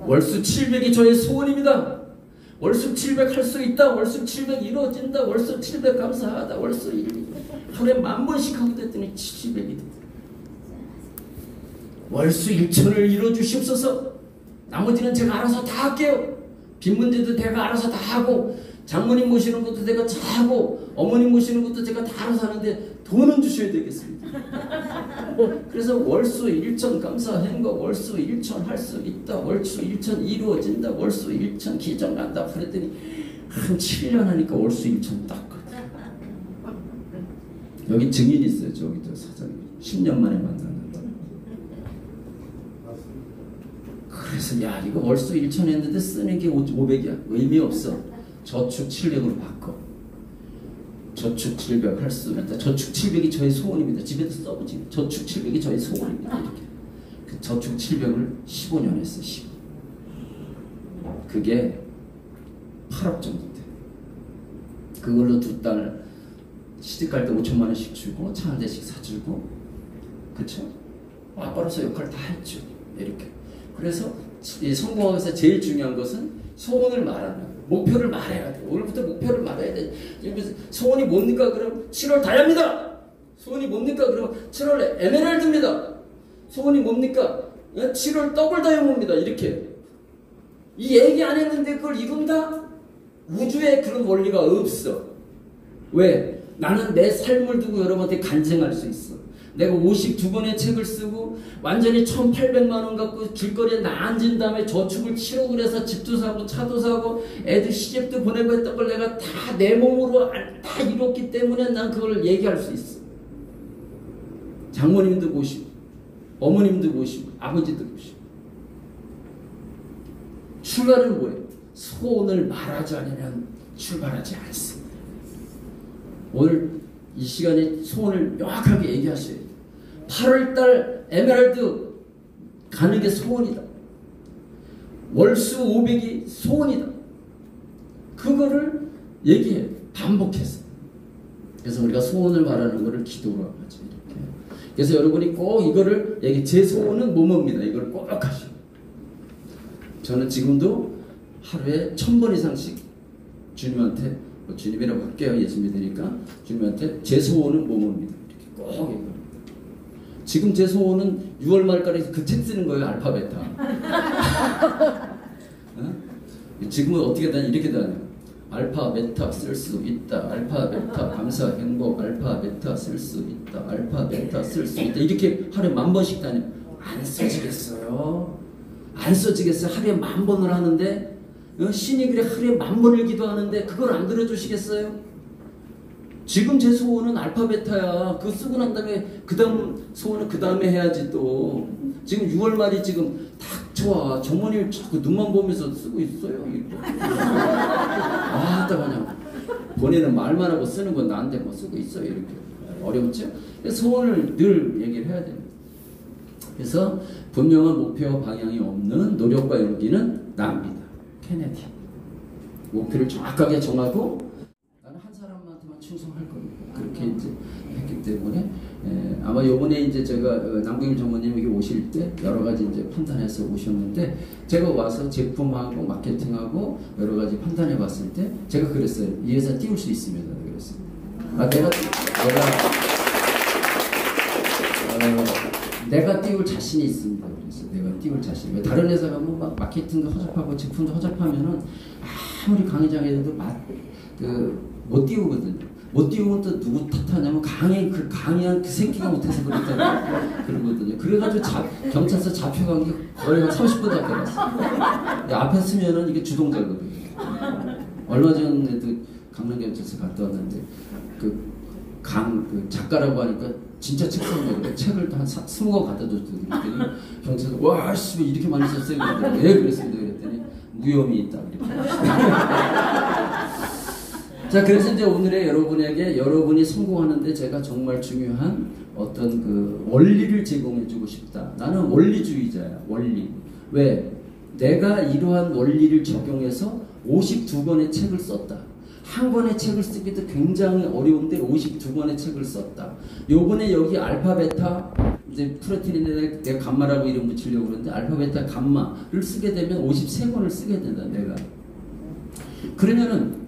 월수 700이 저의 소원입니다. 월수 700 할 수 있다. 월수 700 이루어진다. 월수 700 감사하다. 월수 1 하루에 10,000번씩 하고 됐더니 700이 되더라고요. 월수 1천을 이루어주시옵소서. 나머지는 제가 알아서 다 할게요. 빈 문제도 제가 알아서 다 하고 장모님 모시는 것도 제가 다 하고 어머님 모시는 것도 제가 다 알아서 하는데 돈은 주셔야 되겠습니다. 그래서 월수 1천 감사한 거 월수 1천 할 수 있다. 월수 1천 이루어진다. 월수 1천 기정한다. 그랬더니 한 7년 하니까 월수 1천 땄거든. 여기 증인 있어요. 저기 저 사장님 10년 만에 만났는데. 그래서 야 이거 월수 1천 했는데 쓰는 게 500이야. 의미 없어. 저축 700으로 바꿔. 저축 700 할 수 있다. 저축 700이 저의 소원입니다. 집에도 써보지. 저축 700이 저의 소원입니다. 이렇게. 그 저축 700을 15년 했어. 15. 그게 8억 정도 돼. 그걸로 두 딸 시집갈 때 5천만 원씩 주고 차 한 대씩 사주고 그쵸? 아빠로서 역할 다 했죠. 이렇게. 그래서 이 성공하면서 제일 중요한 것은 소원을 말하는 거예요. 목표를 말해야 돼. 오늘부터 목표를 말해야 돼. 소원이 뭡니까? 그럼 7월 다이아입니다. 소원이 뭡니까? 그럼 7월 에메랄드입니다. 소원이 뭡니까? 7월 더블 다이아몬드입니다. 이렇게. 이 얘기 안 했는데 그걸 이룬다? 우주에 그런 원리가 없어. 왜? 나는 내 삶을 두고 여러분한테 간증할 수 있어. 내가 52권의 책을 쓰고 완전히 1,800만 원 갖고 길거리에 나앉은 다음에 저축을 치르고 그래서 집도 사고 차도 사고 애들 시집도 보내고 했던 걸 내가 다 내 몸으로 다 이뤘기 때문에 난 그걸 얘기할 수 있어. 장모님도 모시고 어머님도 모시고 아버지도 모시고. 출발은 뭐예요? 소원을 말하지 않으면 출발하지 않습니다. 오늘 이 시간에 소원을 명확하게 얘기하셔야 돼요. 8월달 에메랄드 가는 게 소원이다. 월수 500이 소원이다. 그거를 얘기해요. 반복해서. 그래서 우리가 소원을 말하는 거를 기도로 하죠. 이렇게. 그래서 여러분이 꼭 이거를 제 소원은 뭐뭐입니다. 이걸 꼭 하시고. 저는 지금도 하루에 1000번 이상씩 주님한테 주님이라고 할게요. 예수 믿으니까 주님한테 제 소원은 뭐뭐입니다. 이렇게 꼭 얘기합니다. 지금 제 소원은 6월 말까지 그 책 쓰는 거예요. 알파 베타. 어? 지금은 어떻게 다니 이렇게 다녀요. 알파 베타 쓸 수 있다. 알파 베타 감사 행복. 알파 베타 쓸 수 있다. 알파 베타 쓸 수 있다. 이렇게 하루에 10,000번씩 다녀요. 안 써지겠어요? 안 써지겠어요? 하루에 10,000번을 하는데 신이 그래 하루에 10,000번을 기도하는데 그걸 안 들어주시겠어요? 지금 제 소원은 알파 베타야. 그거 쓰고 난 다음에 그 다음 소원은 그 다음에 해야지 또. 지금 6월 말이 지금 딱 좋아. 정모님 자꾸 눈만 보면서 쓰고 있어요. 아, 딱 그냥 본인은 말만 하고 쓰는 건 나한테 뭐 쓰고 있어요. 이렇게 어렵죠? 소원을 늘 얘기를 해야 됩니다. 그래서 분명한 목표와 방향이 없는 노력과 용기는 납니다. 케네디. 목표를 정확하게 정하고 나는 한 사람한테만 충성할 겁니다. 그렇게 이제 했기 때문에 아마 요번에 이제 제가 남경일 전무님 여기 오실 때 여러 가지 이제 판단해서 오셨는데 제가 와서 제품하고 마케팅하고 여러 가지 판단해 봤을 때 제가 그랬어요. 이 회사 띄울 수 있습니다. 그랬어요. 내가 띄울 자신이 있습니다. 그래서 내가 띄울 자신. 다른 회사 가면 막 마케팅도 허접하고 제품도 허접하면은 아무리 강의장에도 못 띄우거든요. 못 띄우면 또 누구 탓하냐면 강의한 그 새끼가 못해서 그랬다고 그러거든요. 그래가지고 경찰서 잡혀간 게 거의 한 30분 다 걸렸어. 앞에 쓰면은 이게 주동자거든요. 얼마 전에도 강남경찰서 갔다 왔는데 그 작가라고 하니까 진짜 책 썼는데 책을 한 20권 갖다 줬더니 경찰서 와 씨 이렇게 많이 썼어요. 그랬더니 왜 그랬습니다. 그랬더니 무혐의 있다. 이렇게. 자, 그래서 이제 오늘의 여러분에게 여러분이 성공하는데 제가 정말 중요한 어떤 그 원리를 제공해주고 싶다. 나는 원리주의자야. 원리. 왜? 내가 이러한 원리를 적용해서 52권의 책을 썼다. 한 권의 책을 쓰기도 굉장히 어려운데 52권의 책을 썼다. 요번에 여기 알파 베타 이제 프로틴인데 내가 감마라고 이름 붙이려고 그러는데 알파 베타 감마를 쓰게 되면 53권을 쓰게 된다. 내가. 그러면은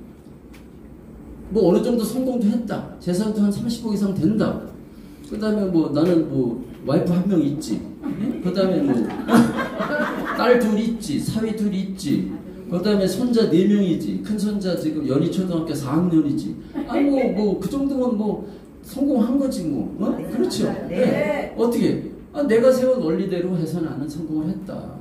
뭐 어느 정도 성공도 했다. 재산도 한 30억 이상 된다. 그 다음에 뭐 나는 뭐 와이프 한 명 있지. 그 다음에 뭐 딸 둘 있지. 사위 둘 있지. 그 다음에 손자 4명이지. 큰 손자 지금 연희초등학교 4학년이지. 아 뭐 그 정도면 뭐 성공한 거지 뭐. 그렇죠. 네. 어떻게? 내가 세운 원리대로 해서 나는 성공을 했다.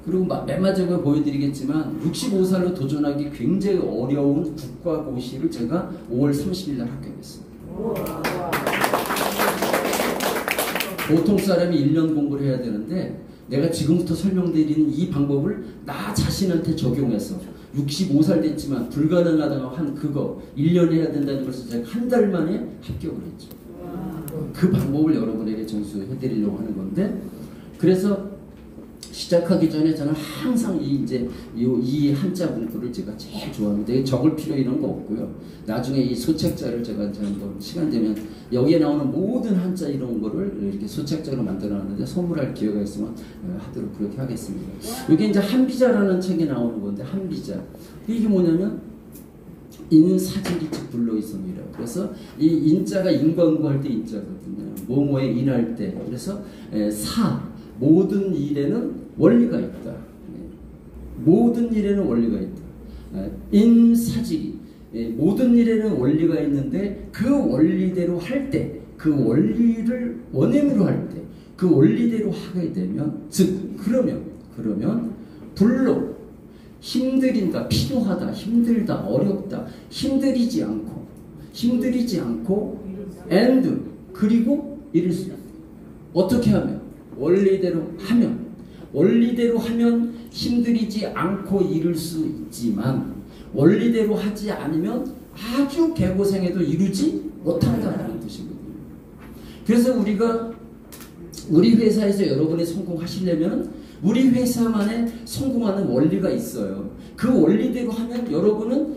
그리고 맨 마지막에 보여드리겠지만 65살로 도전하기 굉장히 어려운 국가고시를 제가 5월 30일 날 합격했습니다. 보통 사람이 1년 공부를 해야 되는데 내가 지금부터 설명드리는 이 방법을 나 자신한테 적용해서 65살 됐지만 불가능하다고 한 그거 1년 해야 된다는 것을 제가 한 달 만에 합격을 했죠. 그 방법을 여러분에게 전수해드리려고 하는 건데 그래서 시작하기 전에 저는 항상 이 한자 문구를 제가 제일 좋아합니다. 적을 필요 이런 거 없고요. 나중에 이 소책자를 제가 한번 시간 되면 여기에 나오는 모든 한자 이런 거를 이렇게 소책자로 만들어 놨는데 선물할 기회가 있으면 하도록 그렇게 하겠습니다. 이게 이제 한비자라는 책에 나오는 건데 한비자. 이게 뭐냐면 인사질이 즉 불러있음이라. 그래서 이 인자가 인광구 할 때 인자거든요. 뭐뭐에 인할 때. 그래서 모든 일에는 원리가 있다. 모든 일에는 원리가 있다. 인사질이 모든 일에는 원리가 있는데 그 원리대로 할 때, 그 그 원리를 원행으로 할 때 그 원리대로 하게 되면 즉 그러면 불로 힘들인다, 필요하다, 힘들다, 어렵다, 힘들이지 않고 and 그리고 이룰 수 있다. 어떻게 하면? 원리대로 하면 힘들이지 않고 이룰 수 있지만 원리대로 하지 않으면 아주 개고생해도 이루지 못한다는 뜻이거든요. 그래서 우리 회사에서 여러분이 성공하시려면 우리 회사만의 성공하는 원리가 있어요. 그 원리대로 하면 여러분은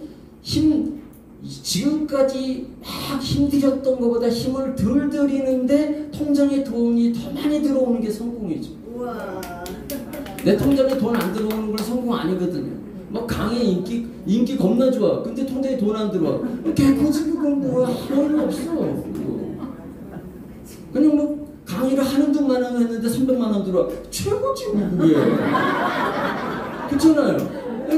지금까지 막 힘들었던 것보다 힘을 덜 들이는데 통장에 돈이 더 많이 들어오는 게 성공이죠. 우와. 내 통장에 돈 안 들어오는 건 성공 아니거든요. 막 강의 인기 겁나 좋아. 근데 통장에 돈 안 들어와. 개코지 그건 뭐야. 소용이 없어. 그냥 뭐 강의를 하는 둥만 원 했는데 300만 원 들어와. 최고지 그게. 그렇잖아요.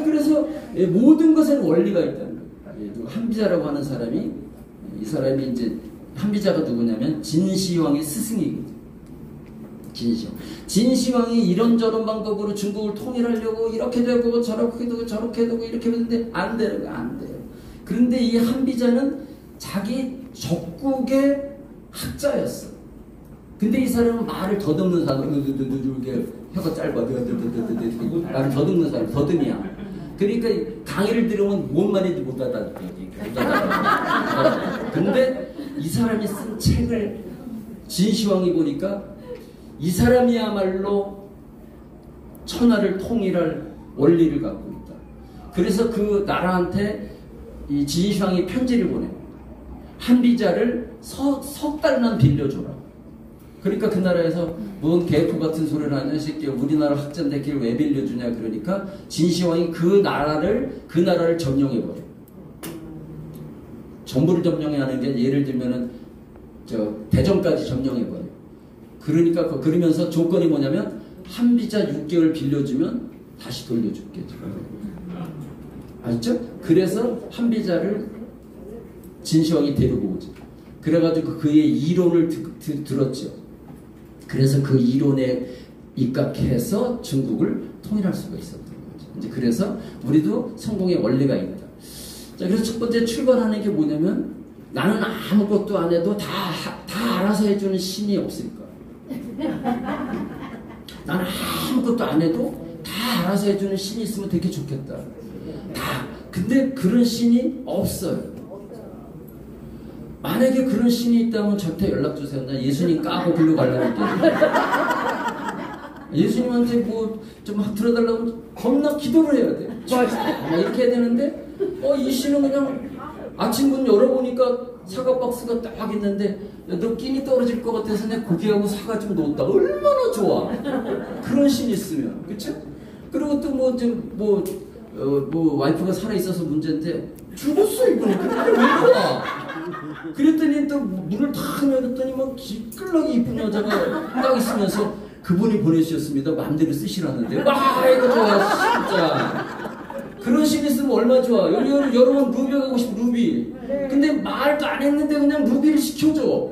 그래서 모든 것에는 원리가 있다는 거예요. 한비자라고 하는 사람이 이 사람이 이제 한비자가 누구냐면 진시황의 스승이거든요. 진시황이 이런저런 방법으로 중국을 통일하려고 이렇게 되고 저렇게 되고 이렇게 되는데 안 돼요. 그런데 이 한비자는 자기 적국의 학자였어. 근데 이 사람은 말을 더듬는 사람, 이렇게 혀가 짧아, 말을 더듬는 사람, 더듬이야. 그러니까 강의를 들으면 뭔 말인지 못 알아듣게. 근데 이 사람이 쓴 책을 진시황이 보니까 이 사람이야말로 천하를 통일할 원리를 갖고 있다. 그래서 그 나라한테 이 진시황이 편지를 보내요. 한비자를 석 달만 빌려줘라. 그러니까 그 나라에서 뭔 개코 같은 소리를 하냐, 이 새끼야. 우리나라 학자인데 걔를 왜 빌려주냐. 그러니까 진시황이 그 나라를 점령해버려. 전부를 점령하는 게 예를 들면은 대전까지 점령해버려. 그러니까 그러면서 조건이 뭐냐면 한비자 6개월 빌려주면 다시 돌려줄게. 알죠? 그래서 한비자를 진시황이 데리고 오죠. 그래가지고 그의 이론을 들었죠. 그래서 그 이론에 입각해서 중국을 통일할 수가 있었던 거죠. 이제 그래서 우리도 성공의 원리가 있다. 자, 그래서 첫 번째 출발하는 게 뭐냐면 나는 아무것도 안 해도 다 알아서 해주는 신이 없을까? 나는 아무것도 안 해도 다 알아서 해주는 신이 있으면 되게 좋겠다. 근데 그런 신이 없어요. 만약에 그런 신이 있다면 저한테 연락주세요. 나 예수님 까고 글로 가려고 했더니 예수님한테 뭐 좀 들어달라고 겁나 기도를 해야 돼. 이렇게 해야 되는데 이 신은 그냥 아침 문 열어보니까 사과 박스가 딱 있는데 너 끼니 떨어질 것 같아서 내 고기하고 사과 좀 넣었다. 얼마나 좋아. 그런 신이 있으면. 그쵸? 그리고 또 뭐 와이프가 살아있어서 문제인데 죽었어 이분이. 근데 왜 그래? 그랬더니 또 문을 탁 열었더니 막 기끌나게 이쁜 여자가 딱 있으면서 그분이 보내주셨습니다. 마음대로 쓰시라는데. 와 이거 좋아 진짜. 그런 신 있으면 얼마나 좋아. 여러분 루비 가고 싶어. 루비. 근데 말도 안 했는데 그냥 루비를 시켜줘.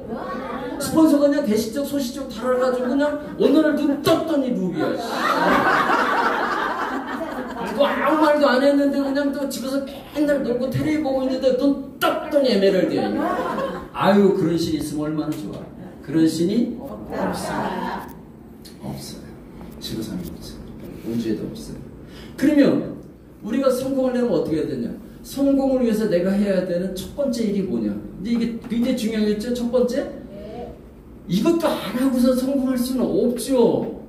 스폰서가 그냥 대시적 소시적 달아가지고 그냥 어느 날 눈 떴더니 루비야. 또 아무 말도 안 했는데 그냥 또 집에서 맨날 놀고 테레비 보고 있는데 눈 떴더니 에메랄드야. 아유 그런 신이 있으면 얼마나 좋아. 그런 신이 없어요. 지구상에 없어요. 우주에도 없어요. 그러면 우리가 성공을 하려면 어떻게 해야 되냐? 성공을 위해서 내가 해야 되는 첫 번째 일이 뭐냐? 근데 이게 굉장히 중요하겠죠? 첫 번째? 이것도 안 하고서 성공할 수는 없죠.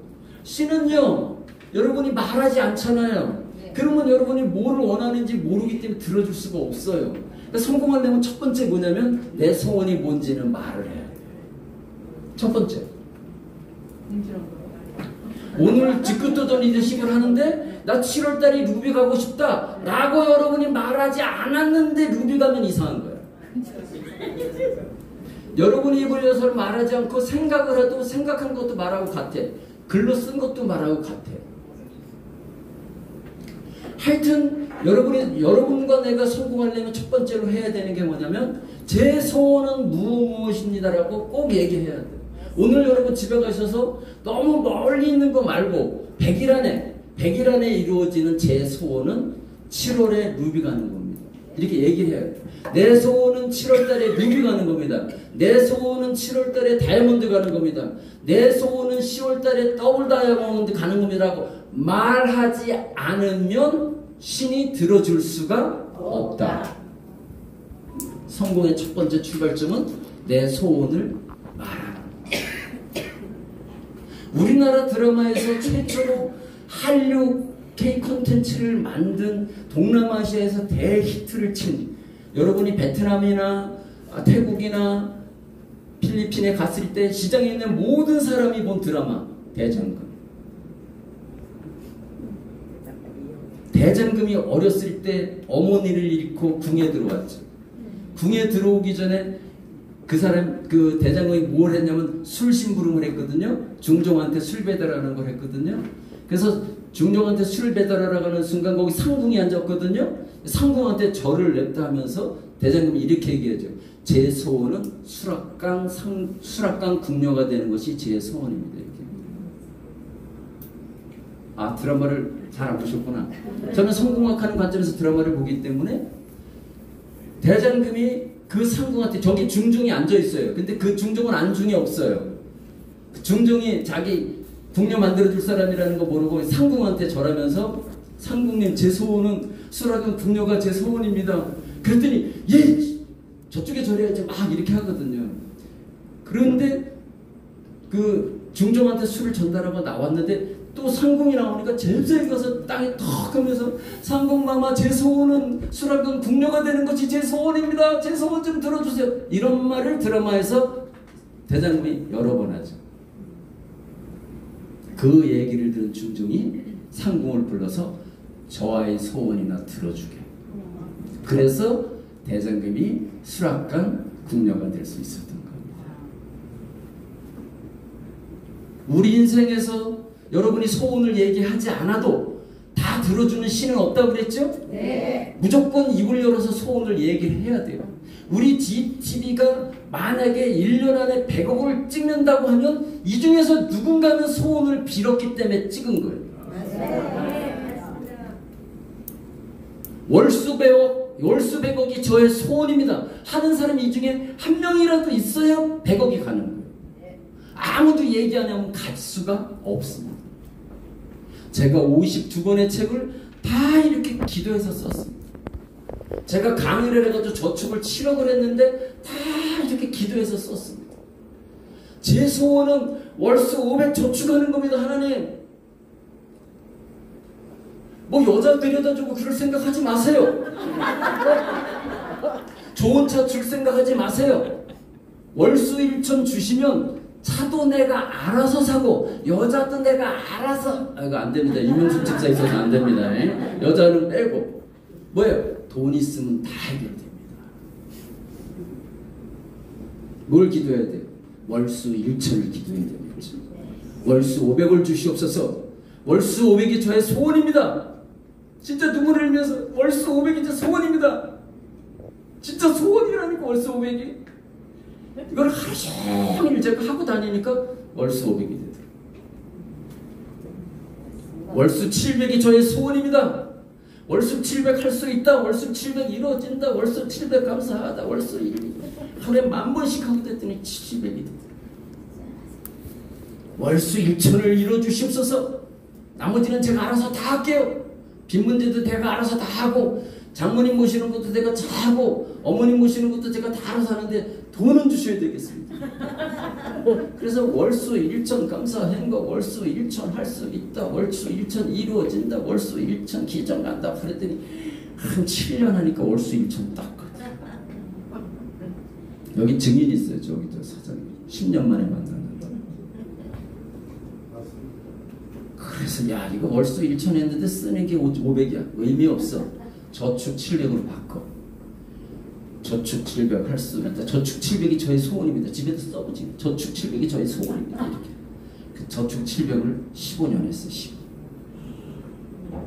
신은요, 여러분이 말하지 않잖아요. 그러면 여러분이 뭐를 원하는지 모르기 때문에 들어줄 수가 없어요. 그러니까 성공하려면 첫 번째 뭐냐면 내 소원이 뭔지는 말을 해야 돼요. 첫 번째. 오늘 직급도전 리더십을 하는데 나 7월달에 루비 가고 싶다 라고 여러분이 말하지 않았는데 루비 가면 이상한 거야. 여러분이 입을 여서를 말하지 않고 생각을 해도 생각한 것도 말하고 같아. 글로 쓴 것도 말하고 같아. 하여튼 여러분과 내가 성공하려면 첫 번째로 해야 되는 게 뭐냐면 제 소원은 무엇입니다라고 꼭 얘기해야 돼요. 오늘 여러분 집에 가셔서 너무 멀리 있는 거 말고 100일 안에 이루어지는 제 소원은 7월에 루비 가는 겁니다. 이렇게 얘기를 해야 돼요. 내 소원은 7월달에 루비 가는 겁니다. 내 소원은 7월달에 다이아몬드 가는 겁니다. 내 소원은 10월달에 더블 다이아몬드 가는 겁니다라고 말하지 않으면 신이 들어줄 수가 없다. 성공의 첫 번째 출발점은 내 소원을 말하는. 우리나라 드라마에서 최초로 한류 K 콘텐츠를 만든 동남아시아에서 대히트를 친 여러분이 베트남이나 태국이나 필리핀에 갔을 때 시장에 있는 모든 사람이 본 드라마 대장금. 대장금이 어렸을 때 어머니를 잃고 궁에 들어왔죠. 궁에 들어오기 전에 그 대장금이 뭘 했냐면 술 심부름을 했거든요. 중종한테 술 배달하는 걸 했거든요. 그래서 중종한테 술 배달하러 가는 순간 거기 상궁이 앉았거든요. 상궁한테 절을 냈다 하면서 대장금이 이렇게 얘기하죠. 제 소원은 수락강 궁녀가 되는 것이 제 소원입니다. 이렇게. 아, 드라마를 잘 안 보셨구나. 저는 성공학하는 관점에서 드라마를 보기 때문에 대장금이 그 상궁한테 저기 중종이 앉아 있어요. 근데 그 중종은 안중이 없어요. 그 중종이 자기 궁녀 만들어줄 사람이라는 거 모르고 상궁한테 절하면서 상궁님 제 소원은 수락은 궁녀가 제 소원입니다. 그랬더니 예 저쪽에 절해야지 막 이렇게 하거든요. 그런데 그 중종한테 술을 전달하고 나왔는데 또 상궁이 나오니까 제일 가서 땅에 턱 하면서 상궁마마 제 소원은 수락은 궁녀가 되는 것이 제 소원입니다. 제 소원 좀 들어주세요. 이런 말을 드라마에서 대장금이 여러 번 하죠. 그 얘기를 들은 중종이 상궁을 불러서 저와의 소원이나 들어주게. 그래서 대장금이 수락강 궁녀가 될 수 있었던 겁니다. 우리 인생에서 여러분이 소원을 얘기하지 않아도 다 들어주는 신은 없다고 그랬죠? 네. 무조건 입을 열어서 소원을 얘기를 해야 돼요. 우리 집 TV가 만약에 1년 안에 100억을 찍는다고 하면 이 중에서 누군가는 소원을 빌었기 때문에 찍은 거예요. 맞아요. 월수 100억이 저의 소원입니다 하는 사람이 이 중에 한 명이라도 있어야 100억이 가는 거예요. 아무도 얘기 안 하면 갈 수가 없습니다. 제가 52권의 책을 다 이렇게 기도해서 썼습니다. 제가 강의를 해가지고 저축을 7억을 했는데 다 이렇게 기도해서 썼습니다. 제 소원은 월수 500 저축하는 겁니다. 하나님. 뭐 여자 데려다주고 그럴 생각하지 마세요. 좋은 차 줄 생각하지 마세요. 월수 1천 주시면 차도 내가 알아서 사고 여자도 내가 알아서 이거 안 됩니다. 이명숙 집사 있어서 안 됩니다. 여자는 빼고 뭐예요? 돈 있으면 다 해결됩니다. 뭘 기도해야 돼요? 월수 1천을 기도해야 됩니다. 월수 500을 주시옵소서. 월수 500이 저의 소원입니다. 진짜 눈물을 흘리면서 월수 500이 제 소원입니다. 진짜 소원이라니까 월수 500이. 이걸 하루 종일 제가 하고 다니니까 월수 500이 되더라고요. 월수 700이 저의 소원입니다. 월수 700 할 수 있다. 월수 700 이루어진다. 월수 700 감사하다. 월수 1 하루에 10,000번씩 하고 됐더니 700이 되더라고요. 월수 1천을 이루어주시옵소서. 나머지는 제가 알아서 다 할게요. 빈 문제도 제가 알아서 다 하고 장모님 모시는 것도 제가 다 하고 어머님 모시는 것도 제가 다 알아서 하는데 돈은 주셔야 되겠습니다. 그래서 월수 1천 감사한 거 월수 1천 할 수 있다. 월수 1천 이루어진다. 월수 1천 기정 간다. 그랬더니 한 7년 하니까 월수 1천 딱 가더라고요. 여기 증인 있어요. 저기 저 사장님 10년 만에 만났는데. 그래서 야 이거 월수 1천 했는데 쓰는 게 500이야. 의미 없어. 저축 700으로 바꿔. 저축 700 할 수 있다. 저축 700이 저의 소원입니다. 집에도 써보지. 저축 700이 저의 소원입니다. 이렇게. 그 저축 700을 15년 했어. 15.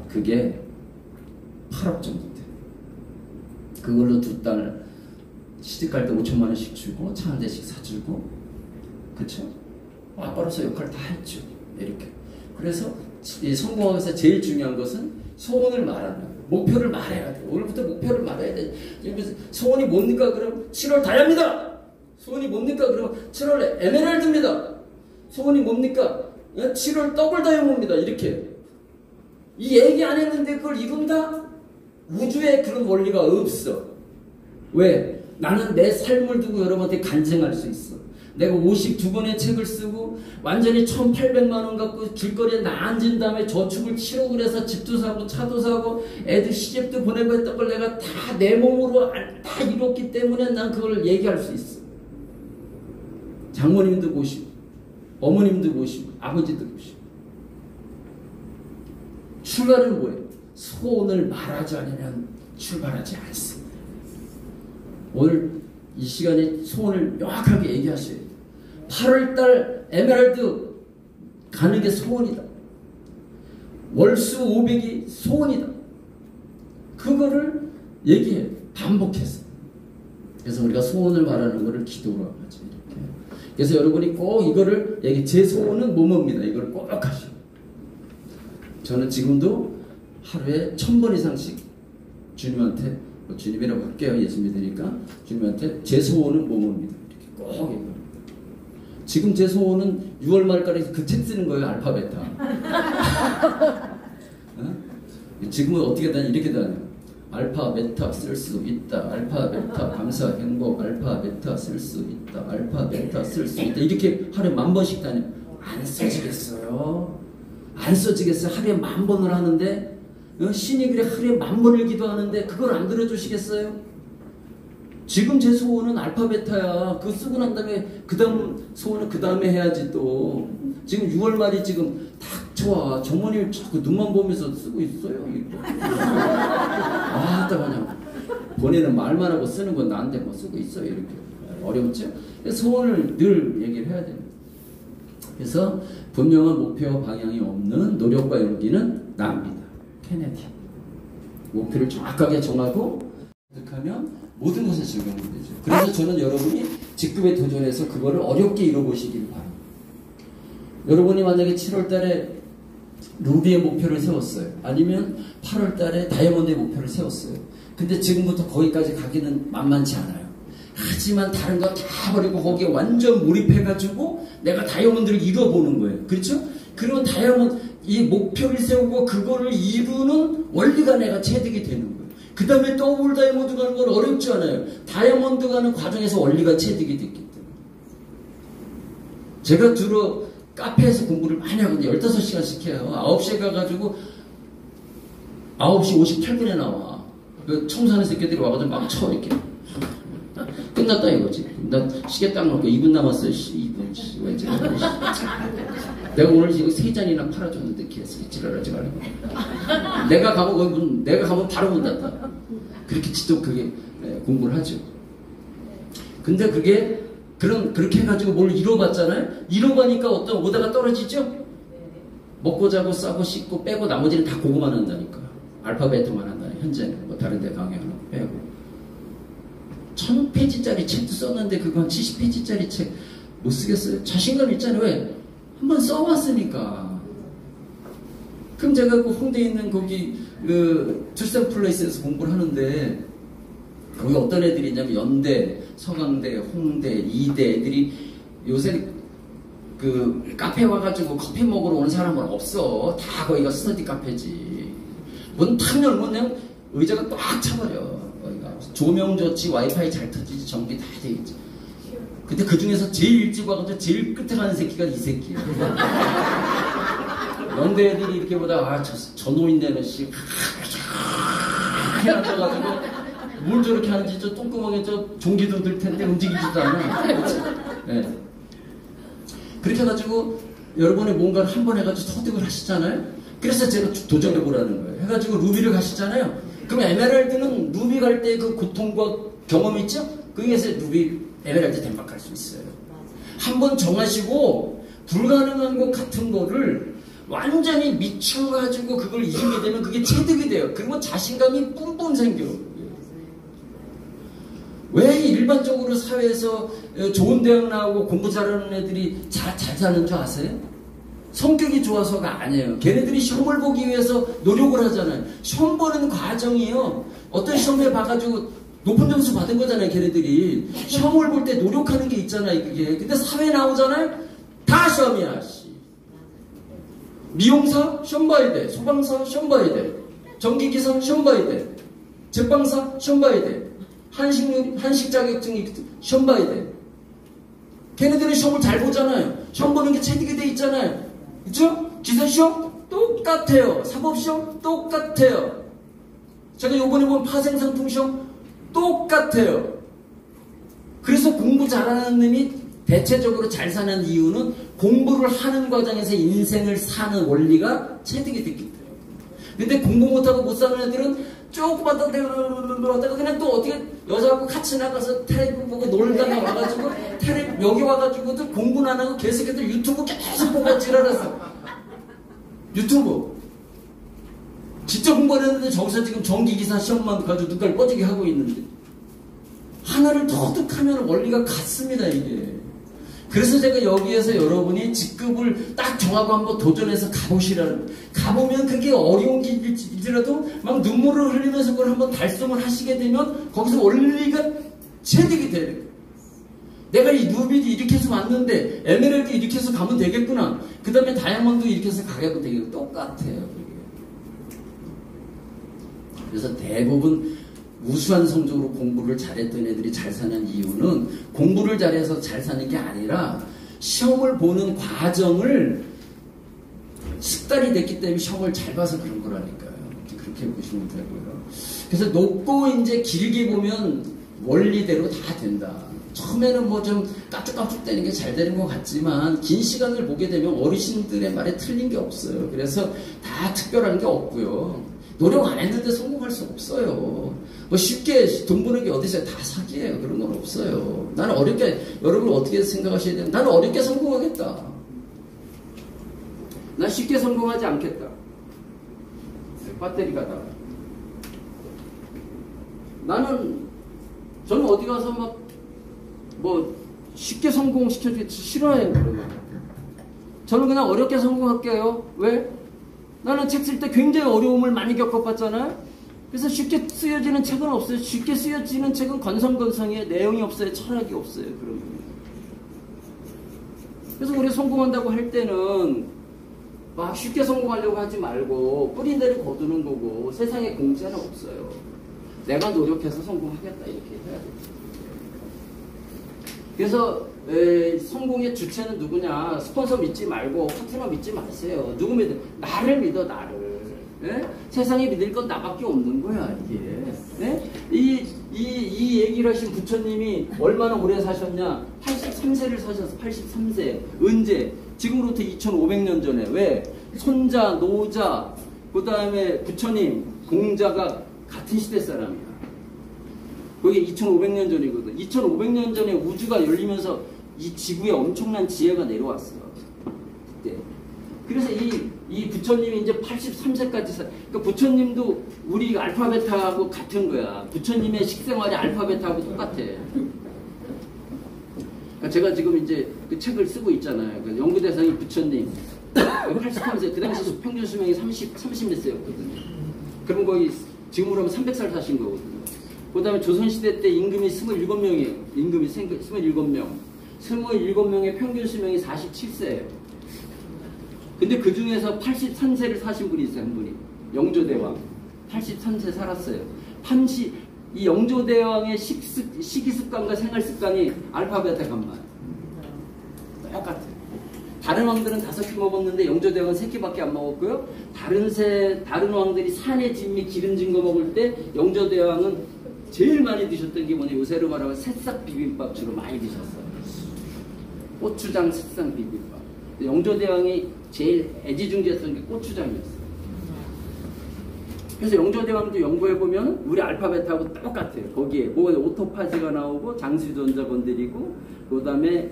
그게 8억 정도 돼. 그걸로 두 딸 시집갈 때 5천만 원씩 주고 차 한 대씩 사주고, 그쵸? 아빠로서 역할을 다 했죠. 이렇게. 그래서 이 성공하면서 제일 중요한 것은 소원을 말하는 거예요. 목표를 말해야 돼요. 오늘부터 목표를 말해야 돼요. 소원이 뭡니까? 그럼 7월 다이아입니다. 소원이 뭡니까? 그럼 7월 에메랄드입니다. 소원이 뭡니까? 7월 더블 다이아몬드입니다. 이렇게. 이 얘기 안 했는데 그걸 이룬다? 우주에 그런 원리가 없어. 왜? 나는 내 삶을 두고 여러분한테 간증할 수 있어. 내가 52권의 책을 쓰고 완전히 1,800만 원 갖고 길거리에 나앉은 다음에 저축을 7억을 해서 집도 사고 차도 사고 애들 시집도 보내고 했던 걸 내가 다 내 몸으로 다 이뤘기 때문에 난 그걸 얘기할 수 있어. 장모님도 모시고 어머님도 모시고 아버지도 모시고. 출발은 뭐예요? 소원을 말하지 않으면 출발하지 않습니다. 오늘 이 시간에 소원을 명확하게 얘기하셔야 돼요. 8월달 에메랄드 가는 게 소원이다. 월수 500이 소원이다. 그거를 얘기해요. 반복해서. 그래서 우리가 소원을 말하는 거를 기도로 하죠. 이렇게. 그래서 여러분이 꼭 이거를 제 소원은 뭐뭐입니다. 이걸 꼭 하시고. 저는 지금도 하루에 1000번 이상씩 주님한테, 주님이라고 할게요. 예수 믿으니까. 주님한테 제 소원은 뭐뭐입니다. 이렇게 꼭 얘기해요. 지금 제 소원은 6월 말까지 그 책 쓰는 거예요. 알파 베타. 어? 지금은 어떻게 다녀? 이렇게 다녀. 알파 베타 쓸 수 있다. 알파 베타 감사 행복. 알파 베타 쓸 수 있다. 알파 베타 쓸 수 있다. 이렇게 하루에 10,000번씩 다녀. 안 써지겠어요? 안 써지겠어요? 하루에 10,000번을 하는데 신이 그래 하루에 10,000번을 기도하는데 그걸 안 들어주시겠어요? 지금 제 소원은 알파 베타야. 그거 쓰고 난 다음에 그 다음 소원은 그 다음에 해야지 또. 지금 6월 말이 지금 딱 좋아. 정모님 자꾸 눈만 보면서 쓰고 있어요. 아, 그냥 본인은 말만 하고 쓰는 건 나한테 뭐 쓰고 있어요. 이렇게 어렵죠? 소원을 늘 얘기를 해야 됩니다. 그래서 분명한 목표와 방향이 없는 노력과 용기는 납니다. 케네디. 목표를 정확하게 정하고 하면 모든 것에 적용이 되죠. 그래서 저는 여러분이 직급에 도전해서 그거를 어렵게 이뤄보시길 바랍니다. 여러분이 만약에 7월 달에 루비의 목표를 세웠어요. 아니면 8월 달에 다이아몬드의 목표를 세웠어요. 근데 지금부터 거기까지 가기는 만만치 않아요. 하지만 다른 거 다 버리고 거기에 완전 몰입해가지고 내가 다이아몬드를 이뤄보는 거예요. 그렇죠? 그러면 다이아몬드, 이 목표를 세우고 그거를 이루는 원리가 내가 체득이 되는 거예요. 그 다음에 더블 다이아몬드 가는 건 어렵지 않아요. 다이아몬드 가는 과정에서 원리가 체득이 됐기 때문에. 제가 주로 카페에서 공부를 많이 하거든요. 15시간씩 해요. 9시에 가가지고 9시 58분에 나와. 그 청소하는 새끼들이 와가지고 막 쳐, 이렇게. 끝났다 이거지. 나 시계 딱 놓고 2분 남았어요. 2분. 내가 오늘 지금 3잔이나 팔아줬는데 계속 지랄하지 말고. 내가 가면 바로 문 닫다. 그렇게 지도 그게 공부를 하죠. 근데 그게 그렇게 해가지고 뭘 이뤄봤잖아요. 이뤄가니까 어떤 오다가 떨어지죠. 먹고 자고 싸고 씻고 빼고 나머지는 다 그거만 한다니까. 알파벳만 한다. 현재는 뭐 다른 데 강의하는 빼고. 1000페이지짜리 책도 썼는데 그거 한 70페이지짜리 책 못 쓰겠어요? 자신감 있잖아요. 왜? 한번 써봤으니까. 그럼 제가 그 홍대에 있는 거기 그 출산 플레이스에서 공부를 하는데 거기 어떤 애들이 있냐면 연대, 서강대, 홍대, 이대 애들이 요새 그 카페 와가지고 커피 먹으러 오는 사람은 없어. 다 거기가 스터디 카페지. 문 탁 열면 그냥 의자가 꽉 차버려. 거기가 조명 좋지, 와이파이 잘 터지지, 전기 다 되겠지. 근데 그 중에서 제일 일찍 와가지고 제일 끝에 가는 새끼가 이 새끼야. 연대 애들이 이렇게 보다 저 노인네는 씨 해가지고 뭘 저렇게 하는지 저 똥구멍에 저 종기도 들 텐데 움직이지도 않아. 네. 그렇게 해가지고 여러분이 뭔가를 한 번 해가지고 터득을 하시잖아요. 그래서 제가 도전해보라는 거예요. 해가지고 루비를 가시잖아요. 그럼 에메랄드는 루비 갈 때 그 고통과 경험이 있죠? 거기에서 루비 에메랄드 댐박할 수 있어요. 한 번 정하시고 불가능한 것 같은 거를 완전히 미쳐가지고 그걸 이기게 되면 그게 체득이 돼요. 그러면 자신감이 뿜뿜 생겨. 왜 일반적으로 사회에서 좋은 대학 나오고 공부 잘하는 애들이 잘 사는 줄 아세요? 성격이 좋아서가 아니에요. 걔네들이 시험을 보기 위해서 노력을 하잖아요. 시험 보는 과정이요. 어떤 시험에 봐가지고 높은 점수 받은 거잖아요. 걔네들이 시험을 볼 때 노력하는 게 있잖아요. 그게. 근데 사회 나오잖아요. 다 시험이야. 미용사 시험 봐야 돼. 소방사 시험 봐야 돼. 전기기사 시험 봐야 돼. 제빵사 시험 봐야 돼. 한식 자격증 시험 봐야 돼. 걔네들은 시험을 잘 보잖아요. 시험 보는 게 체득이 돼 있잖아요. 그쵸? 기사 시험 똑같아요. 사법 시험 똑같아요. 제가 요번에 본 파생상품 시험 똑같아요. 그래서 공부 잘하는 놈이 대체적으로 잘 사는 이유는 공부를 하는 과정에서 인생을 사는 원리가 체득이 됐기 때문에. 근데 공부 못하고 못 사는 애들은 조금 하다가 그냥 또 어떻게 여자하고 같이 나가서 텔레비 보고 놀다가 와가지고 텔레비 여기 와가지고도 공부는 안 하고 계속해서 유튜브 계속 보고 지랄했어. 유튜브 진짜 공부를 했는데 저기서 지금 전기기사 시험만 가지고 눈깔 뻗지게 하고 있는데 하나를 터득하면 원리가 같습니다. 이게. 그래서 제가 여기에서 여러분이 직급을 딱 정하고 한번 도전해서 가보시라는, 가보면 그게 어려운 길일지라도 막 눈물을 흘리면서 그걸 한번 달성을 하시게 되면 거기서 원리가 체득이 되는 거예요. 내가 이 누비드 이렇게 해서 왔는데 에메랄드 이렇게 해서 가면 되겠구나. 그 다음에 다이아몬드 이렇게 해서 가면 되겠구나. 똑같아요. 그래서 대부분 우수한 성적으로 공부를 잘했던 애들이 잘 사는 이유는 공부를 잘해서 잘 사는 게 아니라 시험을 보는 과정을 습관이 됐기 때문에 시험을 잘 봐서 그런 거라니까요. 그렇게 보시면 되고요. 그래서 높고 이제 길게 보면 원리대로 다 된다. 처음에는 뭐 좀 깝죽깝죽 되는 게 잘 되는 것 같지만 긴 시간을 보게 되면 어르신들의 말에 틀린 게 없어요. 그래서 다 특별한 게 없고요. 노력 안 했는데 성공할 수 없어요. 뭐 쉽게 돈 버는 게 어디서 다 사기예요. 그런 건 없어요. 나는 어렵게, 여러분 어떻게 생각하셔야 되나? 나는 어렵게 성공하겠다. 난 쉽게 성공하지 않겠다. 배터리가 다. 저는 어디 가서 막, 뭐, 쉽게 성공시켜주기 싫어해요. 그러면. 저는 그냥 어렵게 성공할게요. 왜? 나는 책 쓸 때 굉장히 어려움을 많이 겪어봤잖아요. 그래서 쉽게 쓰여지는 책은 없어요. 쉽게 쓰여지는 책은 건성건성이에요. 내용이 없어요. 철학이 없어요. 그러면. 그래서 우리 성공한다고 할 때는 막 쉽게 성공하려고 하지 말고 뿌린 대로 거두는 거고 세상에 공짜는 없어요. 내가 노력해서 성공하겠다 이렇게 해야 돼요. 그래서 성공의 주체는 누구냐? 스폰서 믿지 말고 파트너 믿지 마세요. 누구 믿어? 나를 믿어. 나를. 예? 세상에 믿을 건 나밖에 없는 거야 이게. 예? 이 얘기를 하신 부처님이 얼마나 오래 사셨냐? 83세를 사셨어. 83세. 언제? 지금으로부터 2500년 전에. 왜? 손자, 노자, 그 다음에 부처님, 공자가 같은 시대 사람이야. 그게 2500년 전이거든. 2500년 전에 우주가 열리면서 이 지구에 엄청난 지혜가 내려왔어. 그때. 그래서 이 부처님이 이제 83세까지 그러니까 부처님도 우리 알파베타하고 같은 거야. 부처님의 식생활이 알파베타하고 똑같아. 그러니까 제가 지금 이제 그 책을 쓰고 있잖아요. 그 연구 대상이 부처님. 83세. 그 당시 평균 수명이 30몇 세였거든요. 그럼 거의 지금으로 하면 300살 사신 거거든요. 그 다음에 조선시대 때 임금이 27명이에요. 임금이 27명. 27명의 평균 수명이 47세예요. 근데 그 중에서 83세를 사신 분이 있어요. 한 분이. 영조대왕. 83세 살았어요. 이 영조대왕의 식이습관과 생활습관이 알파벳의 간만. 똑같아요. 다른 왕들은 5끼 먹었는데 영조대왕은 3끼밖에 안 먹었고요. 다른 왕들이 산의 진미 기름진 거 먹을 때 영조대왕은 제일 많이 드셨던 게 뭐냐, 요새로 말하면 새싹 비빔밥 주로 많이 드셨어요. 고추장 새싹 비빔밥. 영조대왕이 제일 애지중지했던 게 고추장이었어요. 그래서 영조대왕도 연구해보면 우리 알파벳하고 똑같아요. 거기에 뭐 오토파지가 나오고 장수전자 건드리고 그 다음에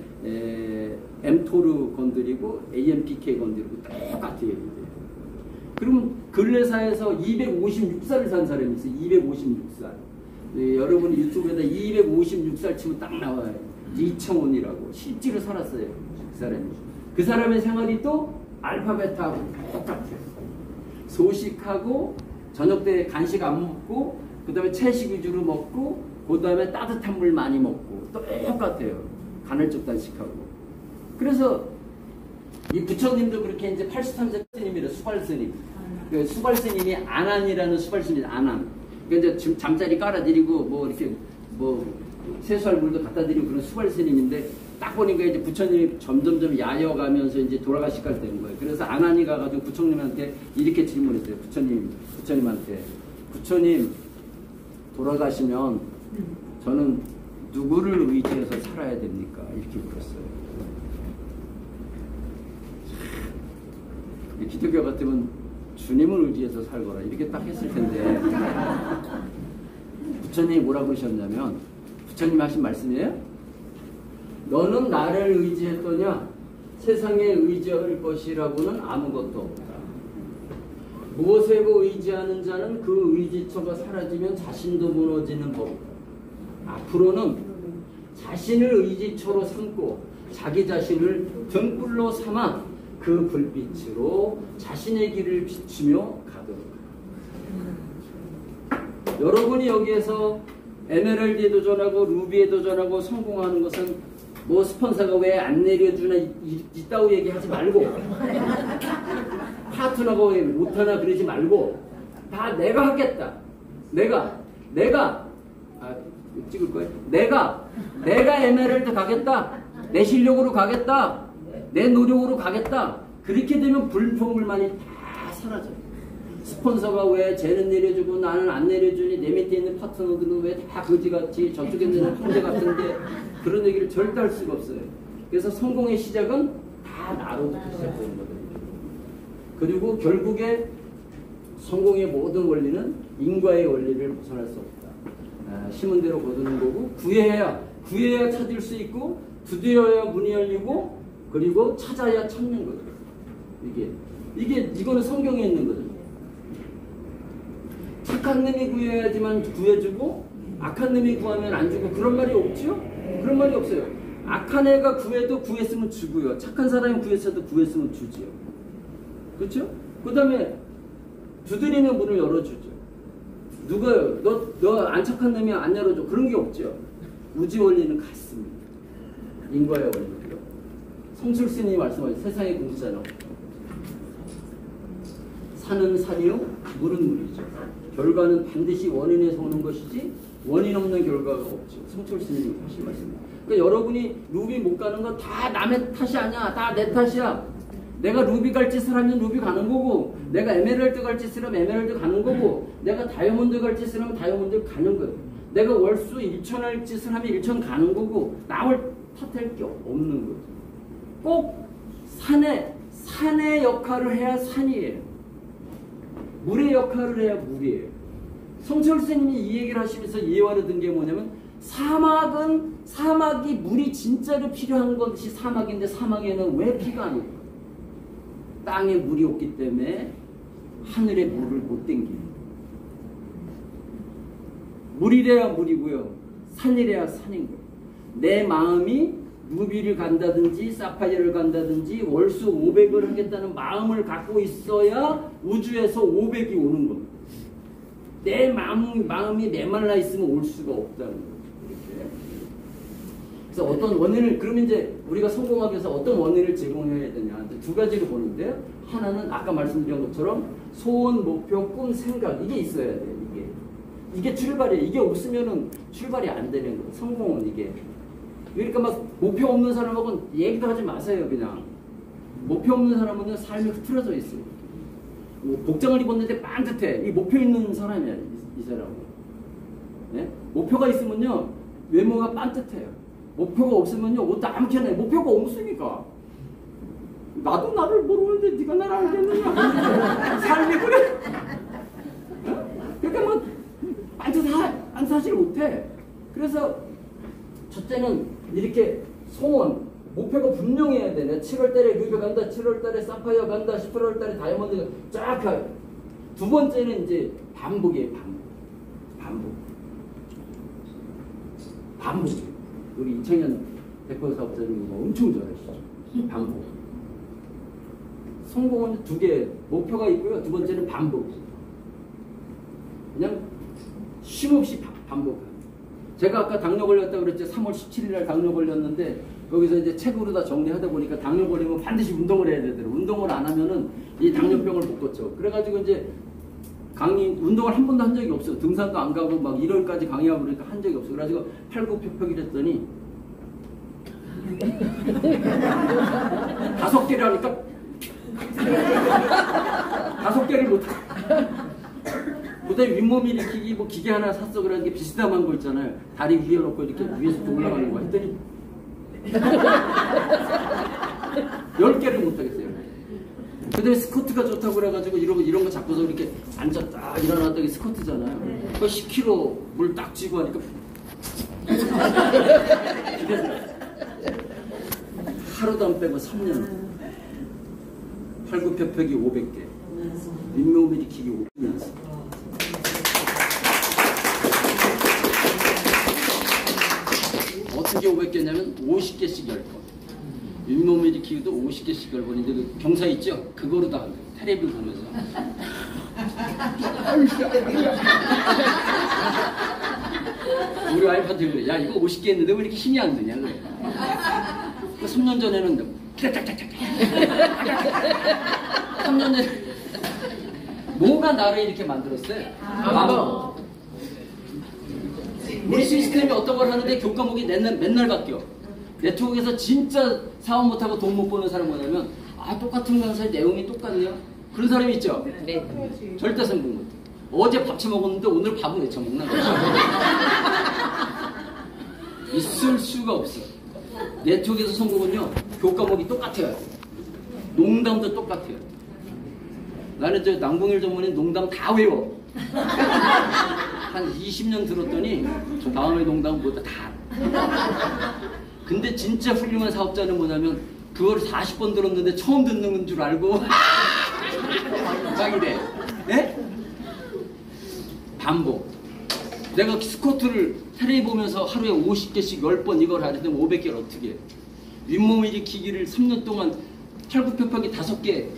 mTOR 건드리고 AMPK 건드리고 똑같아요. 그러면 근래사에서 256살을 산 사람이 있어요. 256살. 네, 여러분이 유튜브에다 256살 치면 딱 나와요. 이청훈이라고 실제로 살았어요. 그 사람이. 그 사람의 생활이 또 알파벳하고 똑같아요. 소식하고 저녁 때 간식 안 먹고 그 다음에 채식 위주로 먹고 그 다음에 따뜻한 물 많이 먹고 똑같아요. 간헐적 단식하고. 그래서 이 부처님도 그렇게 이제 83세 스님이래. 수발스님. 그 수발스님이 안안이라는 수발스님 안안. 그러니까 이제 잠자리 깔아드리고 뭐 이렇게 뭐 세수할 물도 갖다 드리고 그런 수발스님인데 딱 보니까 이제 부처님이 점점점 야여가면서 이제 돌아가시갈 되는 거예요. 그래서 안안이 가가지고 부처님한테 이렇게 질문했어요. 부처님한테 부처님 돌아가시면 저는 누구를 의지해서 살아야 됩니까? 이렇게 물었어요. 기독교 같으면 주님을 의지해서 살거라 이렇게 딱 했을 텐데 부처님이 뭐라고 하셨냐면 부처님 하신 말씀이에요. 너는 나를 의지했더냐? 세상에 의지할 것이라고는 아무것도 없다. 무엇에 의지하는 자는 그 의지처가 사라지면 자신도 무너지는 법이다. 앞으로는 자신을 의지처로 삼고 자기 자신을 등불로 삼아 그 불빛으로 자신의 길을 비추며 가도록 하라. 여러분이 여기에서 에메랄드에 도전하고 루비에 도전하고 성공하는 것은 뭐 스폰서가 왜 안 내려주나 이따위 얘기하지 말고 파트너가 왜 못하나 그러지 말고 다 내가 하겠다. 내가 찍을 거예요. 내가 에메랄드 가겠다. 내 실력으로 가겠다. 내 노력으로 가겠다. 그렇게 되면 불평불만이 다 사라져요. 스폰서가 왜 쟤는 내려주고 나는 안 내려주니 내 밑에 있는 파트너들은 왜 다 거지같이 저쪽에 있는 형제 같은데 그런 얘기를 절대 할 수가 없어요. 그래서 성공의 시작은 다 나로부터 시작되는 거거든요. 그리고 결국에 성공의 모든 원리는 인과의 원리를 벗어날 수 없다. 심은 대로 거두는 거고 구해야 찾을 수 있고 두드려야 문이 열리고 그리고 찾아야 찾는 거죠. 이거는 성경에 있는 거죠. 착한 놈이 구해야지만 구해주고 악한 놈이 구하면 안 주고 그런 말이 없죠? 그런 말이 없어요. 악한 애가 구해도 구했으면 주고요. 착한 사람이 구했어도 구했으면 주지요. 그렇죠? 그 다음에 두드리는 문을 열어주죠. 누가요? 너 안 착한 놈이 안 열어줘. 그런 게 없죠. 우주 원리는 같습니다. 인과의 원리고요. 성철스님이 말씀하신 세상의 공짜는 산은 산이요, 물은 물이죠. 결과는 반드시 원인에서 오는 것이지 원인 없는 결과가 없죠. 성철스님이 하신 말씀입니다. 그러니까 여러분이 루비 못 가는 건 다 남의 탓이 아니야. 다 내 탓이야. 내가 루비 갈 짓을 하면 루비 가는 거고 내가 에메랄드 갈 짓을 하면 에메랄드 가는 거고 내가 다이아몬드 갈 짓을 하면 다이아몬드 가는 거예요. 내가 월수 1천 할 짓을 하면 1천 가는 거고 남을 탓할 게 없는 거죠. 꼭 산의 역할을 해야 산이에요. 물의 역할을 해야 물이에요. 성철스님이 이 얘기를 하시면서 이해하려 든 게 뭐냐면 사막이 물이 진짜로 필요한 것이 사막인데 사막에는 왜 피가 아닐까? 땅에 물이 없기 때문에 하늘에 물을 못 땡기는 거예요. 물이래야 물이고요. 산이래야 산인 거예요. 내 마음이 루비를 간다든지 사파이어를 간다든지 월수 500을 하겠다는 마음을 갖고 있어야 우주에서 500이 오는 겁니다. 내 마음이 메말라 있으면 올 수가 없다는 거예요. 이렇게. 그래서 어떤 원인을 그러면 이제 우리가 성공하기 위해서 어떤 원인을 제공해야 되냐 두 가지로 보는데요. 하나는 아까 말씀드린 것처럼 소원, 목표, 꿈, 생각 이게 있어야 돼요. 이게 출발이에요. 이게 없으면은 출발이 안 되는 거예요. 성공은 이게. 그러니까 막 목표 없는 사람하고는 얘기도 하지 마세요. 그냥 목표 없는 사람은 삶이 흐트러져 있어요. 뭐 복장을 입었는데 반듯해. 이 목표 있는 사람이야. 이 사람은. 네? 목표가 있으면요 외모가 반듯해요. 목표가 없으면요 옷도 아무렇게나 해요. 목표가 없으니까 나도 나를 모르는데 네가 나를 알겠느냐. 삶이 그래. 네? 사실 못해. 그래서 첫째는 이렇게 소원, 목표가 분명해야 돼. 내가 7월달에 루비 간다, 7월달에 사파이어 간다, 11월달에 다이아몬드 쫙 가. 두 번째는 이제 반복이에요. 반복. 우리 이창현 대표 사업자님 엄청 잘하시죠. 반복. 성공은 두 개 목표가 있고요. 두 번째는 반복. 그냥 쉼없이 반복. 제가 아까 당뇨 걸렸다고 그랬죠. 3월 17일 날 당뇨 걸렸는데 여기서 이제 책으로 다 정리하다 보니까 당뇨 걸리면 반드시 운동을 해야 되더라고요. 운동을 안 하면은 이 당뇨병을 못 고쳐. 그래가지고 이제 운동을 한 번도 한 적이 없어요. 등산도 안 가고 막 1월까지 강의하고 그러니까 한 적이 없어요. 그래가지고 팔굽혀펴기를 했더니 5개를 하니까 5개를 못하고 그다음에 윗몸 일으키기 뭐 기계 하나 샀어. 그러는 게 비스듬한 거 있잖아요. 다리 위에 놓고 이렇게 위에서 올라가는 거 했더니 10개를 못하겠어요. 그다음에 스쿼트가 좋다고 그래가지고 이런 거 잡고서 이렇게 앉았다 일어났다 스쿼트잖아요. 그 10kg 물 딱 쥐고 하니까 하루도 안 빼고 3년 팔굽혀펴기 500개 윗몸 일으키기 500년. 어떻게 500개냐면 50개씩 10번. 윗몸 일으키기도 50개씩 10번인데 그 경사 있죠? 그거로 다 한대요. 테레비 보면서. 우리 와이프한테 그래. 야 이거 50개 했는데 왜 이렇게 힘이 안 드냐 그래. 3년 전에는 3년 전에 뭐가 나를 이렇게 만들었어요? 반복. 우리 시스템이 어떤 걸 하는데 교과목이 맨날 바뀌어. 네트워크에서 진짜 사업 못하고 돈 못 버는 사람 뭐냐면 똑같은 강사의 내용이 똑같네요. 그런 사람이 있죠? 네. 절대 성공 못해. 어제 밥 처먹었는데 오늘 밥은 왜 처먹나? 있을 수가 없어. 네트워크에서 성공은요. 교과목이 똑같아요. 농담도 똑같아요. 나는 저 남궁일 전문인 농담 다 외워. 한 20년 들었더니 다음에 농담 보다 다 알아. 근데 진짜 훌륭한 사업자는 뭐냐면 그걸 40번 들었는데 처음 듣는 줄 알고 막 이래. 예? 반복. 내가 스쿼트를 테레비 보면서 하루에 50개씩 10번 이걸 하는데 500개를 어떻게 해? 윗몸 일으키기를 3년 동안 팔굽혀펴기 5개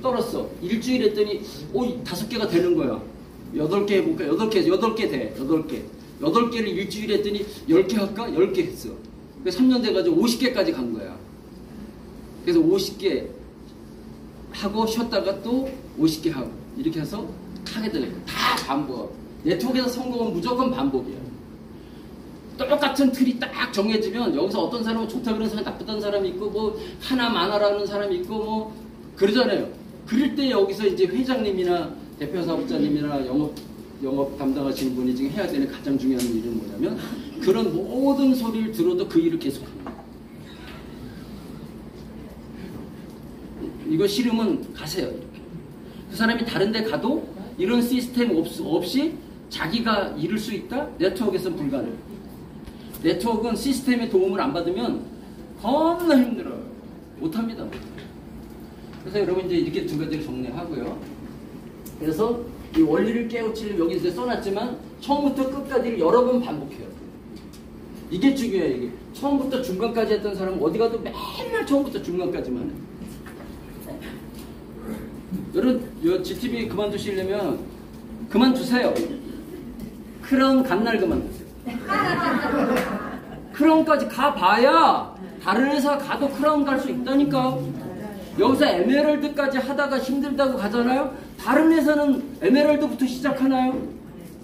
떨었어. 일주일 했더니 5개가 되는 거야. 8개 해볼까? 8개 돼. 8개를 일주일 했더니 10개 할까? 10개 했어. 그래서 3년 돼가지고 50개까지 간 거야. 그래서 50개 하고 쉬었다가 또 50개 하고 이렇게 해서 하게 되는 거야. 다 반복. 네트워크에서 성공은 무조건 반복이야. 똑같은 틀이 딱 정해지면 여기서 어떤 사람은 좋다 그러는 사람이 나쁘다는 사람이 있고 뭐 하나 많아라는 사람이 있고 뭐 그러잖아요. 그럴 때 여기서 이제 회장님이나 대표 사업자님이나 영업 담당하시는 분이 지금 해야 되는 가장 중요한 일은 뭐냐면 그런 모든 소리를 들어도 그 일을 계속합니다. 이거 싫으면 가세요. 이렇게. 그 사람이 다른 데 가도 이런 시스템 없이 자기가 이룰 수 있다? 네트워크에서는 불가능해. 네트워크는 시스템의 도움을 안 받으면 겁나 힘들어요. 못합니다. 그래서 여러분 이제 이렇게 두 가지를 정리하고요. 그래서 이 원리를 깨우치려면 여기 이제 써놨지만 처음부터 끝까지를 여러 번 반복해야 돼요. 이게 중요해요. 이게 처음부터 중간까지 했던 사람은 어디 가도 맨날 처음부터 중간까지만 해요. 여러분 GTV 그만두시려면 그만두세요. 크라운 간날 그만두세요. 크라운까지 가봐야 다른 회사 가도 크라운 갈 수 있다니까. 여기서 에메랄드까지 하다가 힘들다고 가잖아요. 다른 회사는 에메랄드부터 시작하나요?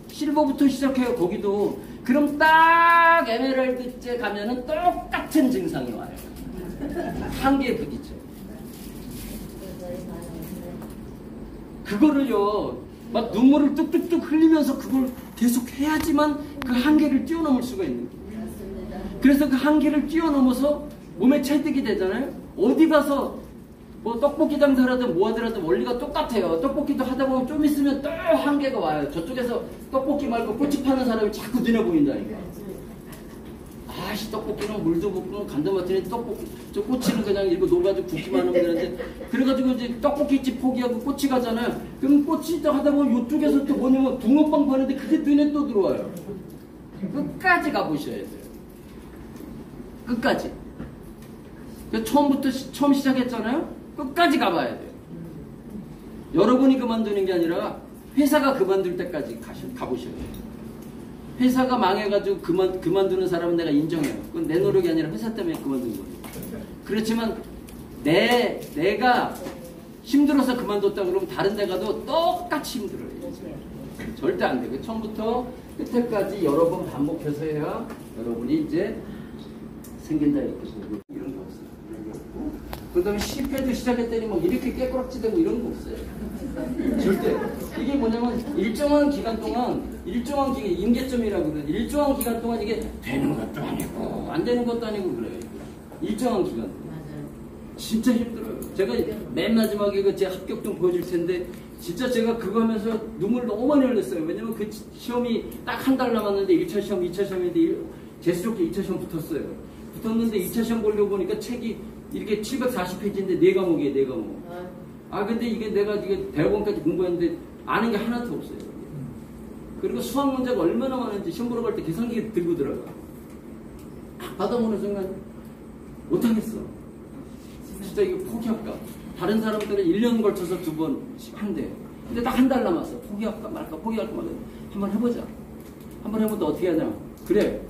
실버부터 시작해요. 거기도. 그럼 딱 에메랄드째 가면은 똑같은 증상이 와요. 한계에 부딪혀. 그거를요 막 눈물을 뚝뚝뚝 흘리면서 그걸 계속 해야지만 그 한계를 뛰어넘을 수가 있는 거예요. 그래서 그 한계를 뛰어넘어서 몸에 체득이 되잖아요. 어디 가서 뭐 떡볶이 장사라든 뭐 하더라도 원리가 똑같아요. 떡볶이도 하다 보면 좀 있으면 또 한계가 와요. 저쪽에서 떡볶이 말고 꼬치 파는 사람이 자꾸 눈에 보인다니까. 아씨, 떡볶이는 물도 붓고 간도 맡으니 떡볶이, 저 꼬치는 그냥 이거 녹아지고 굽기만 하면 되는데, 그래가지고 이제 떡볶이집 포기하고 꼬치 가잖아요. 그럼 꼬치 하다 보면 이쪽에서 또 뭐냐면 붕어빵 파는데 그게 눈에 또 들어와요. 끝까지 가보셔야 돼요. 끝까지. 처음부터 처음 시작했잖아요. 끝까지 가봐야 돼요. 여러분이 그만두는 게 아니라 회사가 그만둘 때까지 가보셔야 돼요. 회사가 망해가지고 그만두는 사람은 내가 인정해요. 그건 내 노력이 아니라 회사 때문에 그만둔 거예요. 그렇지만 내가 힘들어서 그만뒀다 그러면 다른 데 가도 똑같이 힘들어요. 절대 안 돼요. 처음부터 끝에까지 여러 번 반복해서 해야 여러분이 이제 생긴다 이렇게 보고 이런 거 없어요. 그 다음에 실패도 시작했더니 뭐 이렇게 깨꾸락지 되고 이런 거 없어요. 절대. 이게 뭐냐면 일정한 기간 동안 임계점이라고 그러는데 일정한 기간 동안 이게 되는 것도 아니고 안 되는 것도 아니고 그래요. 일정한 기간 동안. 진짜 힘들어요. 제가 맨 마지막에 제 합격증 보여줄 텐데 진짜 제가 그거 하면서 눈물 너무 많이 흘렸어요. 왜냐면 그 시험이 딱 한 달 남았는데 1차 시험, 2차 시험인데 재수 좋게 2차 시험 붙었어요. 붙었는데 2차 시험 보려고 보니까 책이 이렇게 740페이지인데 4과목이에요, 4과목. 근데 이게 내가 대학원까지 공부했는데 아는 게 하나도 없어요. 그리고 수학 문제가 얼마나 많은지 시험 보러 갈 때 계산기 들고 들어가. 받아보는 순간 못하겠어. 진짜 이거 포기할까? 다른 사람들은 1년 걸쳐서 2번씩 한대. 근데 딱 한 달 남았어. 포기할까 말까, 포기할까 말까. 한번 해보자. 한번 해보면 어떻게 하냐. 그래.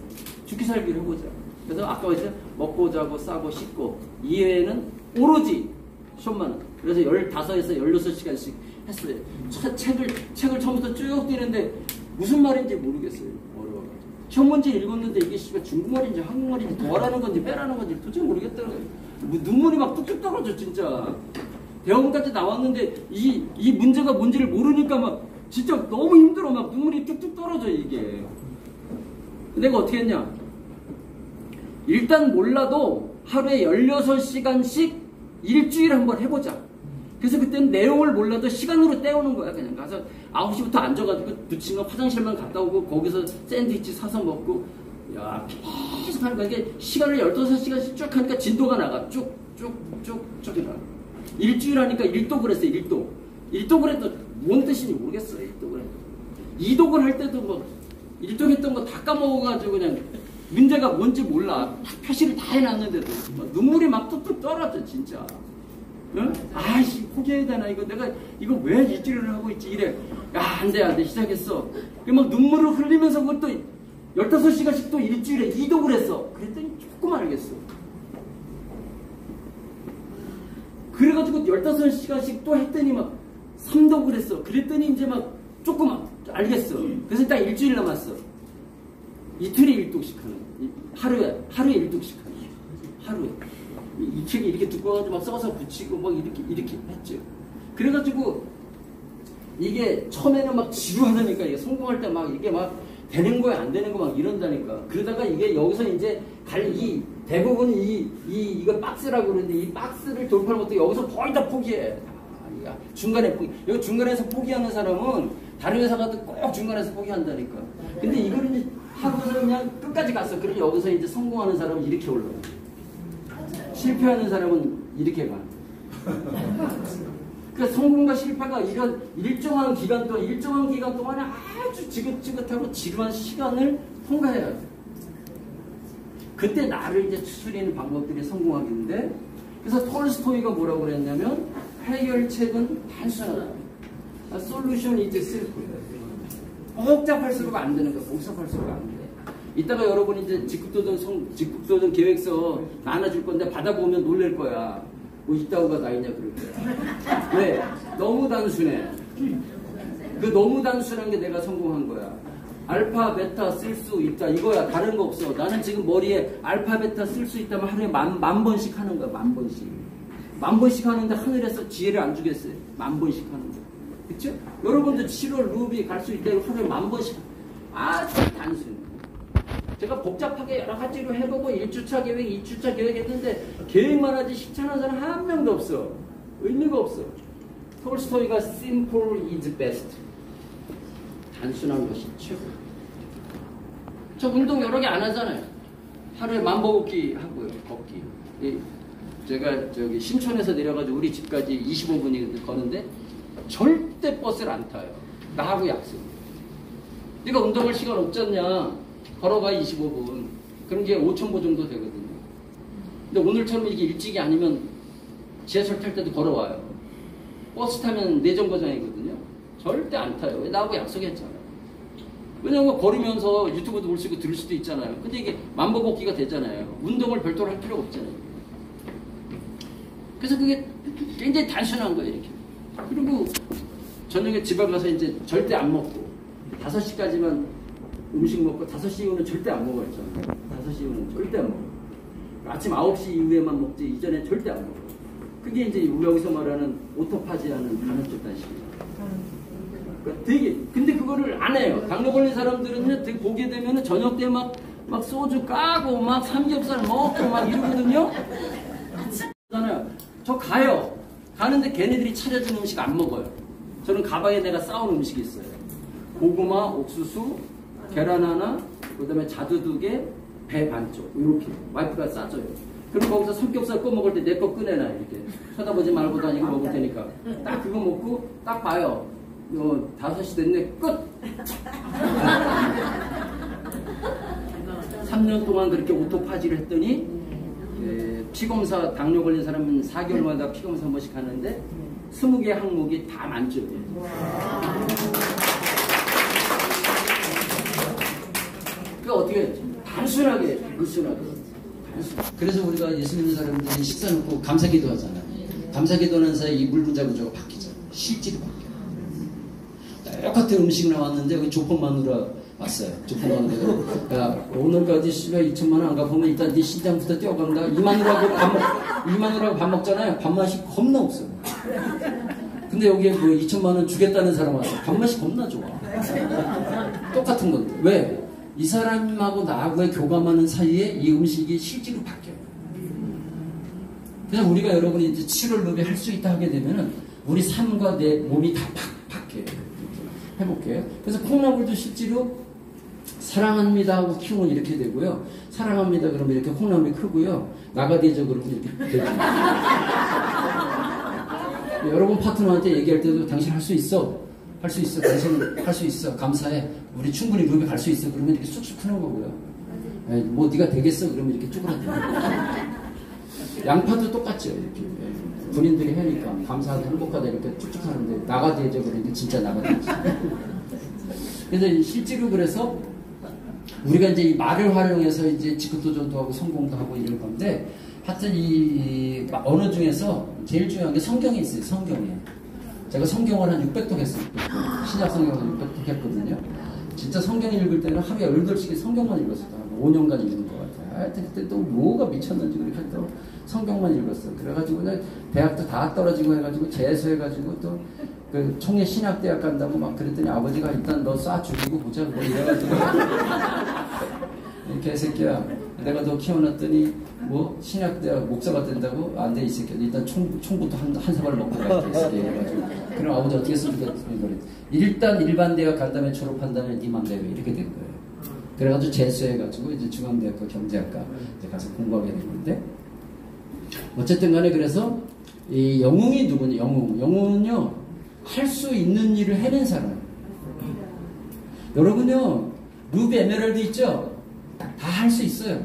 죽기 살기를 해보자. 그래서 아까 이제 먹고 자고 싸고 씻고 이외에는 오로지 시험만. 그래서 15에서 16시간씩 했어요. 책을 처음부터 쭉 띄는데 무슨 말인지 모르겠어요. 어려워가지고. 시험 문제 읽었는데 이게 중국말인지 한국말인지 더하라는 건지 빼라는 건지 도저히 모르겠더라고요. 눈물이 막 뚝뚝 떨어져 진짜. 대학원까지 나왔는데 이 문제가 뭔지를 모르니까 막 진짜 너무 힘들어. 막 눈물이 뚝뚝 떨어져 이게. 내가 어떻게 했냐. 일단 몰라도 하루에 16시간씩 일주일에 한번 해보자. 그래서 그때는 내용을 몰라도 시간으로 때우는 거야. 그냥 가서 9시부터 앉아가지고 부친과 화장실만 갔다 오고 거기서 샌드위치 사서 먹고 야 계속 하니까 이게 시간을 15시간씩 쭉 하니까 진도가 나가. 쭉쭉쭉쭉 나가. 일주일 하니까 1독을 했어요. 1독을 해도 뭔 뜻인지 모르겠어요. 1독을 해도. 2독을 할 때도 뭐 1독 했던 거 다 까먹어가지고 그냥 문제가 뭔지 몰라. 표시를 다 해놨는데도 눈물이 막 뚝뚝 떨어져 진짜. 응? 아이씨 포기해야 되나 내가 이거 왜 일주일을 하고 있지 이래. 야 안돼 시작했어. 막 눈물을 흘리면서 그것도 15시간씩 또 일주일에 2독을 했어. 그랬더니 조금 알겠어. 그래가지고 15시간씩 또 했더니 막 3독을 했어. 그랬더니 이제 막 조금 알겠어. 그래서 딱 일주일 남았어. 이틀에 1독씩 하는. 하루에 1독씩 하는. 하루에. 이 책이 이렇게 두꺼워가지고 막 써서 붙이고 막 이렇게 했죠. 그래가지고 이게 처음에는 막 지루하다니까 이게 성공할 때 막 이게 막 되는 거야 안 되는 거 막 이런다니까. 그러다가 이게 여기서 이제 대부분 이거 박스라고 그러는데 이 박스를 돌파를 못해 여기서 거의 다 포기해. 중간에 여기 중간에서 포기하는 사람은 다른 회사 가도 꼭 중간에서 포기한다니까. 근데 이거는 이제 하고서 그냥 끝까지 갔어. 그리고 여기서 이제 성공하는 사람은 이렇게 올라가. 실패하는 사람은 이렇게 가. 그러니까 성공과 실패가 이런 일정한 기간 동안에 아주 지긋지긋하고 지루한 시간을 통과해야 돼. 그때 나를 이제 추스리는 방법들이 성공하기인데, 그래서 톨스토이가 뭐라고 그랬냐면 해결책은 단순하다. 솔루션 이즈 심플. 복잡할수록 안 되는 거야. 복잡할수록 안 돼. 이따가 여러분이 이제 직급도전 계획서 나눠줄 건데 받아보면 놀랄 거야. 뭐 이따구가 나이냐 그럴 거야. 왜? 너무 단순해. 그 너무 단순한 게 내가 성공한 거야. 알파, 베타 쓸 수 있다. 이거야. 다른 거 없어. 나는 지금 머리에 알파, 베타 쓸 수 있다면 하루에 만 번씩 하는 거야. 만 번씩. 만 번씩 하는데 하늘에서 지혜를 안 주겠어요. 만 번씩 하는 거야. 그쵸? 여러분들 7월 루비 갈 수 있다고 하루에 만 번씩. 아주 단순해. 제가 복잡하게 여러 가지로 해보고 1주차 계획, 2주차 계획 했는데 계획만 하지 실천하는 사람 한 명도 없어. 의미가 없어. 톨스토이가 simple is best. 단순한 것이 최고. 저 운동 여러 개 안 하잖아요. 하루에 만보 걷기 하고요. 걷기. 제가 저기 신촌에서 내려가지고 우리 집까지 25분이 거는데 절대 버스를 안 타요. 나하고 약속. 네가 운동할 시간 없잖냐. 걸어가 25분. 그런 게 5,000보 정도 되거든요. 근데 오늘처럼 이게 일찍이 아니면 지하철 탈 때도 걸어와요. 버스 타면 내정거장이거든요. 절대 안 타요. 왜? 나하고 약속했잖아요. 왜냐면 걸으면서 유튜브도 볼 수 있고 들을 수도 있잖아요. 근데 이게 만보 걷기가 되잖아요. 운동을 별도로 할 필요가 없잖아요. 그래서 그게 굉장히 단순한 거예요, 이렇게. 그리고 저녁에 집에 가서 이제 절대 안 먹고 5시까지만 음식 먹고 5시 이후는 절대 안 먹어요. 저는 5시 이후는 절대 안 먹어요. 아침 9시 이후에만 먹지 이전에 절대 안 먹어요. 그게 이제 우리 여기서 말하는 오토파지하는 간헐적 단식이에요. 그러니까 되게 근데 그거를 안 해요. 당뇨 걸린 사람들은요, 되게 보게 되면은 저녁 때 막 소주 까고 막 삼겹살 먹고 막 이러거든요. 저 가요. 가는데 걔네들이 차려준 음식 안 먹어요. 저는 가방에 내가 싸온 음식이 있어요. 고구마, 옥수수, 계란 하나, 그 다음에 자두 2개, 배 반쪽. 이렇게 와이프가 싸줘요. 그럼 거기서 삼겹살 꺼먹을 때 내 거 꺼내놔. 이렇게 쳐다보지 말고 다니고 먹을 테니까. 딱 그거 먹고 딱 봐요. 5시 됐네. 끝! 3년 동안 그렇게 오토파지를 했더니 피검사, 당뇨 걸린 사람은 4개월마다 피검사 한 번씩 하는데 20개 항목이 다 만점이에요. 그러니까 어떻게 단순하게. 그래서 우리가 예수 믿는 사람들이 식사 놓고 감사기도 하잖아요. 감사기도하는 사이에 이 물분자 구조가 바뀌잖아요. 실제로 바뀌어요. 똑같은 음식 나왔는데 여기 조폭 마누라 왔어요. 조폭 마누라가 야 오늘까지 씨발 2천만 원 안 갚으면 일단 네 신장부터 떼어간다. 이마누라고 밥 먹잖아요. 밥맛이 겁나 없어요. 근데 여기에 뭐 2천만 원 주겠다는 사람 왔어요. 밥맛이 겁나 좋아. 똑같은 건데 왜? 이 사람하고 나하고의 교감하는 사이에 이 음식이 실제로 바뀌어요. 그래서 우리가 여러분이 이제 치료를 높이 할 수 있다 하게 되면은 우리 삶과 내 몸이 다 바뀌어요. 해볼게요. 그래서 콩나물도 실제로 사랑합니다 하고 키우면 이렇게 되고요. 사랑합니다 그러면 이렇게 콩나물이 크고요. 나가되죠 그러면 이렇게 되죠. 여러분 파트너한테 얘기할 때도 당신 할 수 있어. 할 수 있어. 당신은 할 수 있어. 감사해. 우리 충분히 루비 갈 수 있어. 그러면 이렇게 쑥쑥 크는 거고요. 뭐 네가 되겠어. 그러면 이렇게 쪼그라들고. 양파도 똑같죠. 이렇게. 군인들이 하니까 감사하고 행복하다 이렇게 쭉쭉 하는데 나가되죠. 그러니까 진짜 나가되죠. 그래서 실제로 그래서 우리가 이제 이 말을 활용해서 이제 직급도전도 하고 성공도 하고 이런 건데 하여튼 이 언어 중에서 제일 중요한 게 성경이 있어요. 성경에. 제가 성경을 한 600독 했어요. 신약 성경을 600독 했거든요. 진짜 성경 읽을 때는 하루에 8시간 성경만 읽었어요. 5년간 읽은 것 같아요. 하여튼 그때 또 뭐가 미쳤는지 그렇게 또 성경만 읽었어요. 그래가지고 대학도 다 떨어지고 해가지고 재수해가지고 또 그 총회 신학대학 간다고 막 그랬더니 아버지가 일단 너 쏴 죽이고 보자 뭐 이래가지고 이 개새끼야 내가 너 키워놨더니 뭐 신학대학 목사가 된다고 안 돼 이 새끼야 일단 총부터 한 사발 먹고 가야 돼 이래가지고 그럼 아버지 어떻게 했습니까? 일단 일반 대학 간 다음에 졸업한 다음에 네 맘대로 이렇게 된 거예요. 그래가지고 재수해가지고 이제 중앙대학과 경제학과 이제 가서 공부하게 된 건데 어쨌든 간에 그래서 이 영웅이 누구냐 영웅은요 할 수 있는 일을 해낸 사람. 여러분요 루비 에메랄드 있죠? 다 할 수 있어요.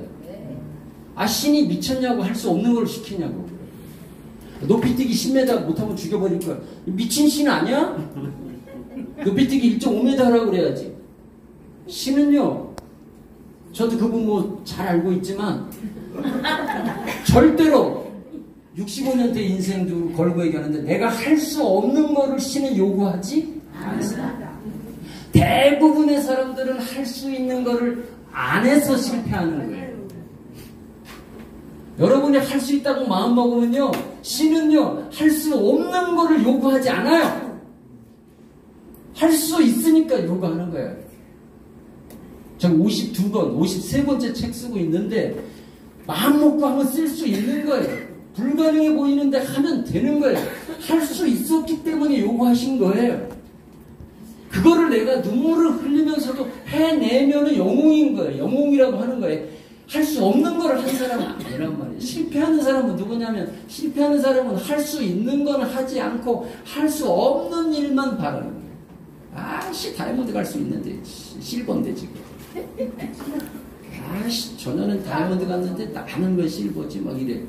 아 신이 미쳤냐고 할 수 없는 걸 시키냐고. 높이뛰기 10m 못하면 죽여버릴 거야. 미친 신 아니야? 높이뛰기 1.5m 하라고 그래야지. 신은요 저도 그분 뭐 잘 알고 있지만 절대로 65년대 인생도 걸고 얘기하는데 내가 할 수 없는 거를 신은 요구하지 않습니다. 대부분의 사람들은 할 수 있는 거를 안 해서 실패하는 거예요. 여러분이 할 수 있다고 마음먹으면요 신은요 할 수 없는 거를 요구하지 않아요. 할 수 있으니까 요구하는 거예요. 저 52권 53번째 책 쓰고 있는데 마음 먹고 하면 쓸 수 있는 거예요. 불가능해 보이는데 하면 되는 거예요. 할 수 있었기 때문에 요구하신 거예요. 그거를 내가 눈물을 흘리면서도 해내면은 영웅인 거예요. 영웅이라고 하는 거예요. 할 수 없는 거를 한 사람은 아니란 말이에요. 실패하는 사람은 누구냐면, 실패하는 사람은 할 수 있는 건 하지 않고 할 수 없는 일만 바라는 거예요. 아씨, 다이아몬드 갈 수 있는데 실버인데 지금. 아씨, 저녀는 다이아몬드 갔는데 나는 왜 실버지? 막 이래.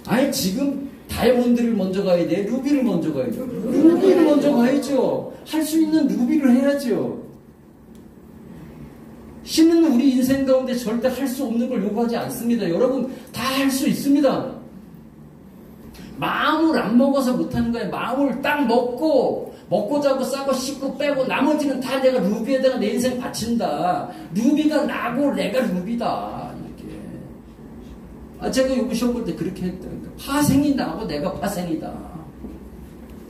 아니, 지금 다이아몬드를 먼저 가야 돼? 루비를 먼저 가야 돼? 루비를 먼저 가야죠. 할 수 있는 루비를 해야죠. 신은 우리 인생 가운데 절대 할 수 없는 걸 요구하지 않습니다. 여러분, 다 할 수 있습니다. 마음을 안 먹어서 못하는 거예요. 마음을 딱 먹고 자고 싸고 씻고 빼고 나머지는 다 내가 루비에다가 내 인생 바친다. 루비가 나고 내가 루비다. 이렇게. 제가 요거 시험 볼 때 그렇게 했다니까. 파생이 나고 내가 파생이다.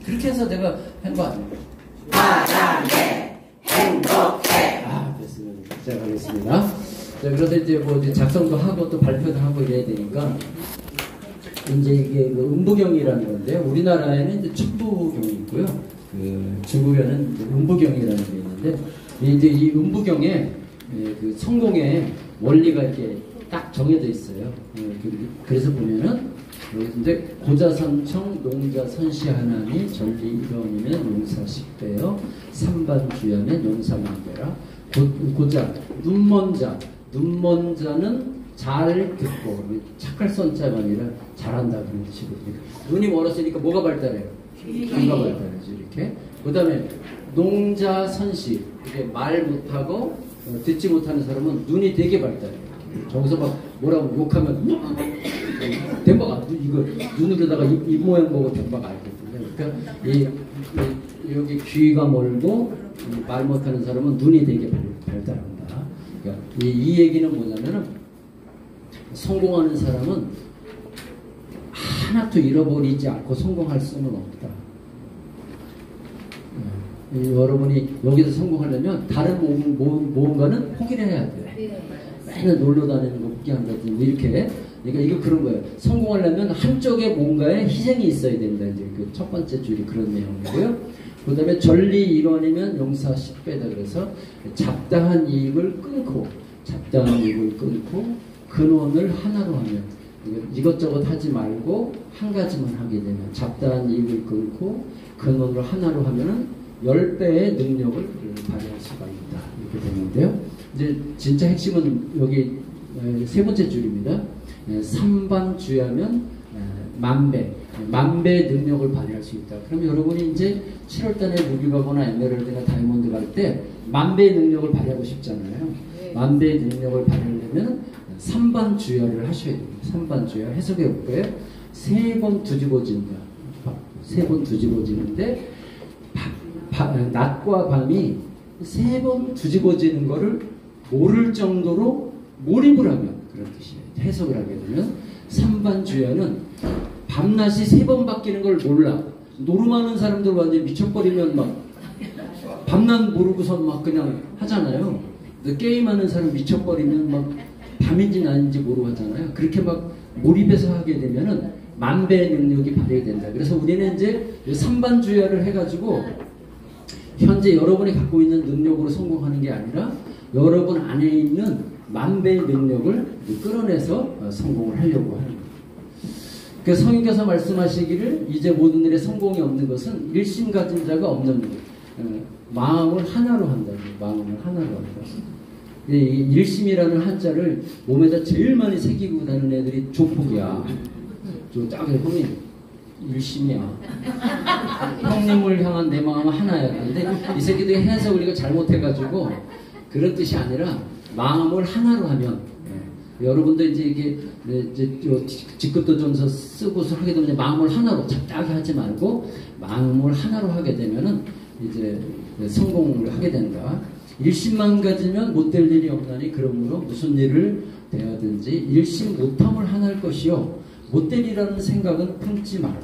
그렇게 해서 내가 한 거 아니에요. 사랑해, 행복해. 됐습니다. 시작하겠습니다. 자, 그런데 이제 뭐 이제 작성도 하고 또 발표도 하고 이래야 되니까 이제 이게 그 음부경이라는 건데, 우리나라에는 이제 첩부경이 있고요. 그 중국에는 음부경이라는 게 있는데, 이제 이 음부경에 그 성공의 원리가 이렇게 딱 정해져 있어요. 그래서 보면은 이제 고자삼청 농자선시하나니 전리이러이면 용사십배여 삼반주야면 용사만배라. 고자 눈먼 자는 잘 듣고, 착할 선자가 아니라 잘한다 그런 뜻이거든요. 눈이 멀었으니까 뭐가 발달해요? 귀가 발달하죠. 이렇게. 그 다음에 농자선시, 이게 말 못하고 듣지 못하는 사람은 눈이 되게 발달해요. 저기서 막 뭐라고 욕하면 덴바가 이거 눈으로다가 입 모양 보고 덴바가 알거든요. 그러니까 여기 귀가 멀고 말 못하는 사람은 눈이 되게 발달한다. 그러니까 이 얘기는 뭐냐면은, 성공하는 사람은 하나도 잃어버리지 않고 성공할 수는 없다. 여러분이 여기서 성공하려면 다른 무언가는 포기를 해야 돼요. 맨날 놀러 다니는 거 포기한다든지 이렇게. 그러니까 이거 그런 거예요. 성공하려면 한쪽에 뭔가에 희생이 있어야 된다. 이제 그 첫 번째 줄이 그런 내용이고요. 그 다음에 전리일원이면 용사 10배다. 그래서 잡다한 이익을 끊고 근원을 하나로 하면, 이것저것 하지 말고 한 가지만 하게 되면, 잡다한 이익을 끊고 근원을 하나로 하면은 10배의 능력을 발휘할 수가 있다. 이렇게 되는데요. 이제 진짜 핵심은 여기 세 번째 줄입니다. 삼반주야면 만배 능력을 발휘할 수 있다. 그럼 여러분이 이제 7월달에 루비 가거나 에메랄드나 다이아몬드 갈 때 만배의 능력을 발휘하고 싶잖아요. 만배의 능력을 발휘하려면 삼반주야를 하셔야 됩니다. 삼반주야 해석해 볼까요? 3번 뒤집어진다. 3번 뒤집어지는데 낮과 밤이 3번 뒤집어지는 거를 모를 정도로 몰입을 하면, 그런 뜻이에요. 해석을 하게 되면 삼반주야는 밤낮이 3번 바뀌는 걸 몰라. 노름하는 사람들 완전히 미쳐버리면 막 밤낮 모르고선 막 그냥 하잖아요. 게임하는 사람 미쳐버리면 막 밤인지 낮인지 모르고 하잖아요. 그렇게 막 몰입해서 하게 되면은 만배의 능력이 발휘된다. 그래서 우리는 이제 삼반주야를 해가지고 현재 여러분이 갖고 있는 능력으로 성공하는 게 아니라 여러분 안에 있는 만배의 능력을 끌어내서 성공을 하려고 하는 거예요. 그 성인께서 말씀하시기를, 이제 모든 일에 성공이 없는 것은 일심 가진 자가 없는 것. 마음을 하나로 한다. 마음을 하나로 한다. 이 일심이라는 한자를 몸에다 제일 많이 새기고 다니는 애들이 조폭이야. 딱 형님 일심이야. 형님을 향한 내 마음은 하나야. 근데 이 새끼들이 해석을 우리가 잘못해가지고, 그런 뜻이 아니라 마음을 하나로 하면, 여러분도 이제 이게 직급도 점서 쓰고서 하게 되면 마음을 하나로 작다하게 하지 말고 마음을 하나로 하게 되면은 이제 성공을 하게 된다. 일심만 가지면 못될 일이 없나니 그러므로 무슨 일을 대하든지 일심 못함을 하나일 것이요 못될 일이라는 생각은 품지 말라.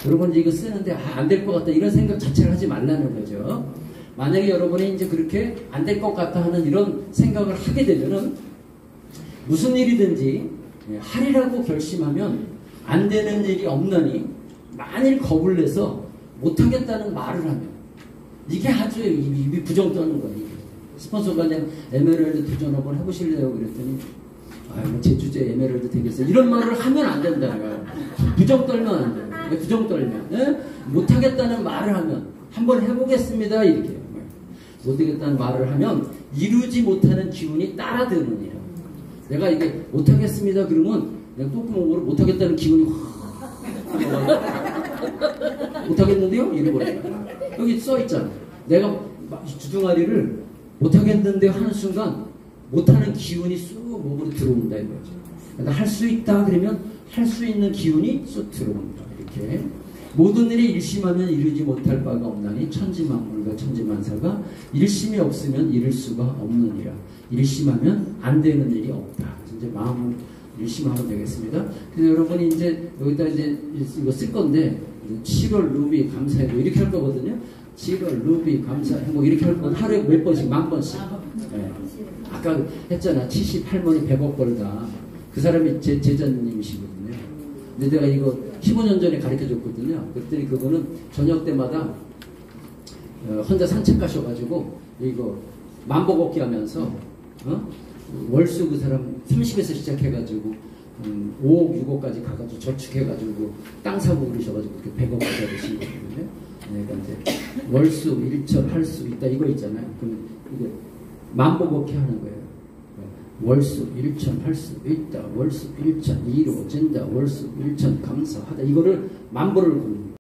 여러분 이거 쓰는데 안 될 것 같다 이런 생각 자체를 하지 말라는 거죠. 만약에 여러분이 이제 그렇게 안 될 것 같다 하는 이런 생각을 하게 되면은 무슨 일이든지 하리라고 결심하면 안 되는 일이 없나니 만일 겁을 내서 못하겠다는 말을 하면 이게 아주 입이 부정 떠는 거예요. 스폰서가 그냥 에메랄드 도전 한번 해보실래요? 그랬더니 뭐 제 주제 에메랄드 되겠어요. 이런 말을 하면 안 된다는 거예요. 부정 떨면 안 돼요. 왜 부정 떨면? 예? 못하겠다는 말을 하면 한번 해보겠습니다. 이렇게 해요. 못하겠다는 말을 하면 이루지 못하는 기운이 따라드느니라. 내가 이게 못하겠습니다. 그러면 내가 똥구멍으로 못하겠다는 기운이 확 못하겠는데요? 이래버려요. 여기 써있잖아. 내가 주둥아리를 못하겠는데 하는 순간 못하는 기운이 쑥 목으로 들어온다 이거죠. 그러니까 할 수 있다 그러면 할 수 있는 기운이 쑥 들어온다. 이렇게 모든 일이 일심하면 이루지 못할 바가 없나니 천지만물과 천지만사가 일심이 없으면 이룰 수가 없느니라. 일심하면 안 되는 일이 없다. 이제 마음을 일심하면 되겠습니다. 그래서 여러분이 이제 여기다 이제 이거 쓸 건데 7월 루비 감사해 뭐 이렇게 할 거거든요. 7월 루비 감사해 뭐 이렇게 할 건 하루에 몇 번씩 10,000번씩. 네. 아까 했잖아. 78번이 100억 벌다. 그 사람이 제 제자님이시거든요. 근데 내가 이거 15년 전에 가르쳐 줬거든요. 그랬더니 그거는 저녁 때마다 혼자 산책 가셔가지고 이거 만보 걷기 하면서 월수 그 사람 30에서 시작해가지고 5억 6억까지 가가지고 저축해가지고 땅 사고 그러셔가지고 그렇게 100억 되신 거거든요. 그러니까 이제 월수 일천 할 수 있다 이거 있잖아요. 그럼 이게 만보 걷기 하는 거예요. 월수 일천 할 수 있다. 월수 일천 이루어진다. 월수 일천 감사하다. 이거를 만보를 걷는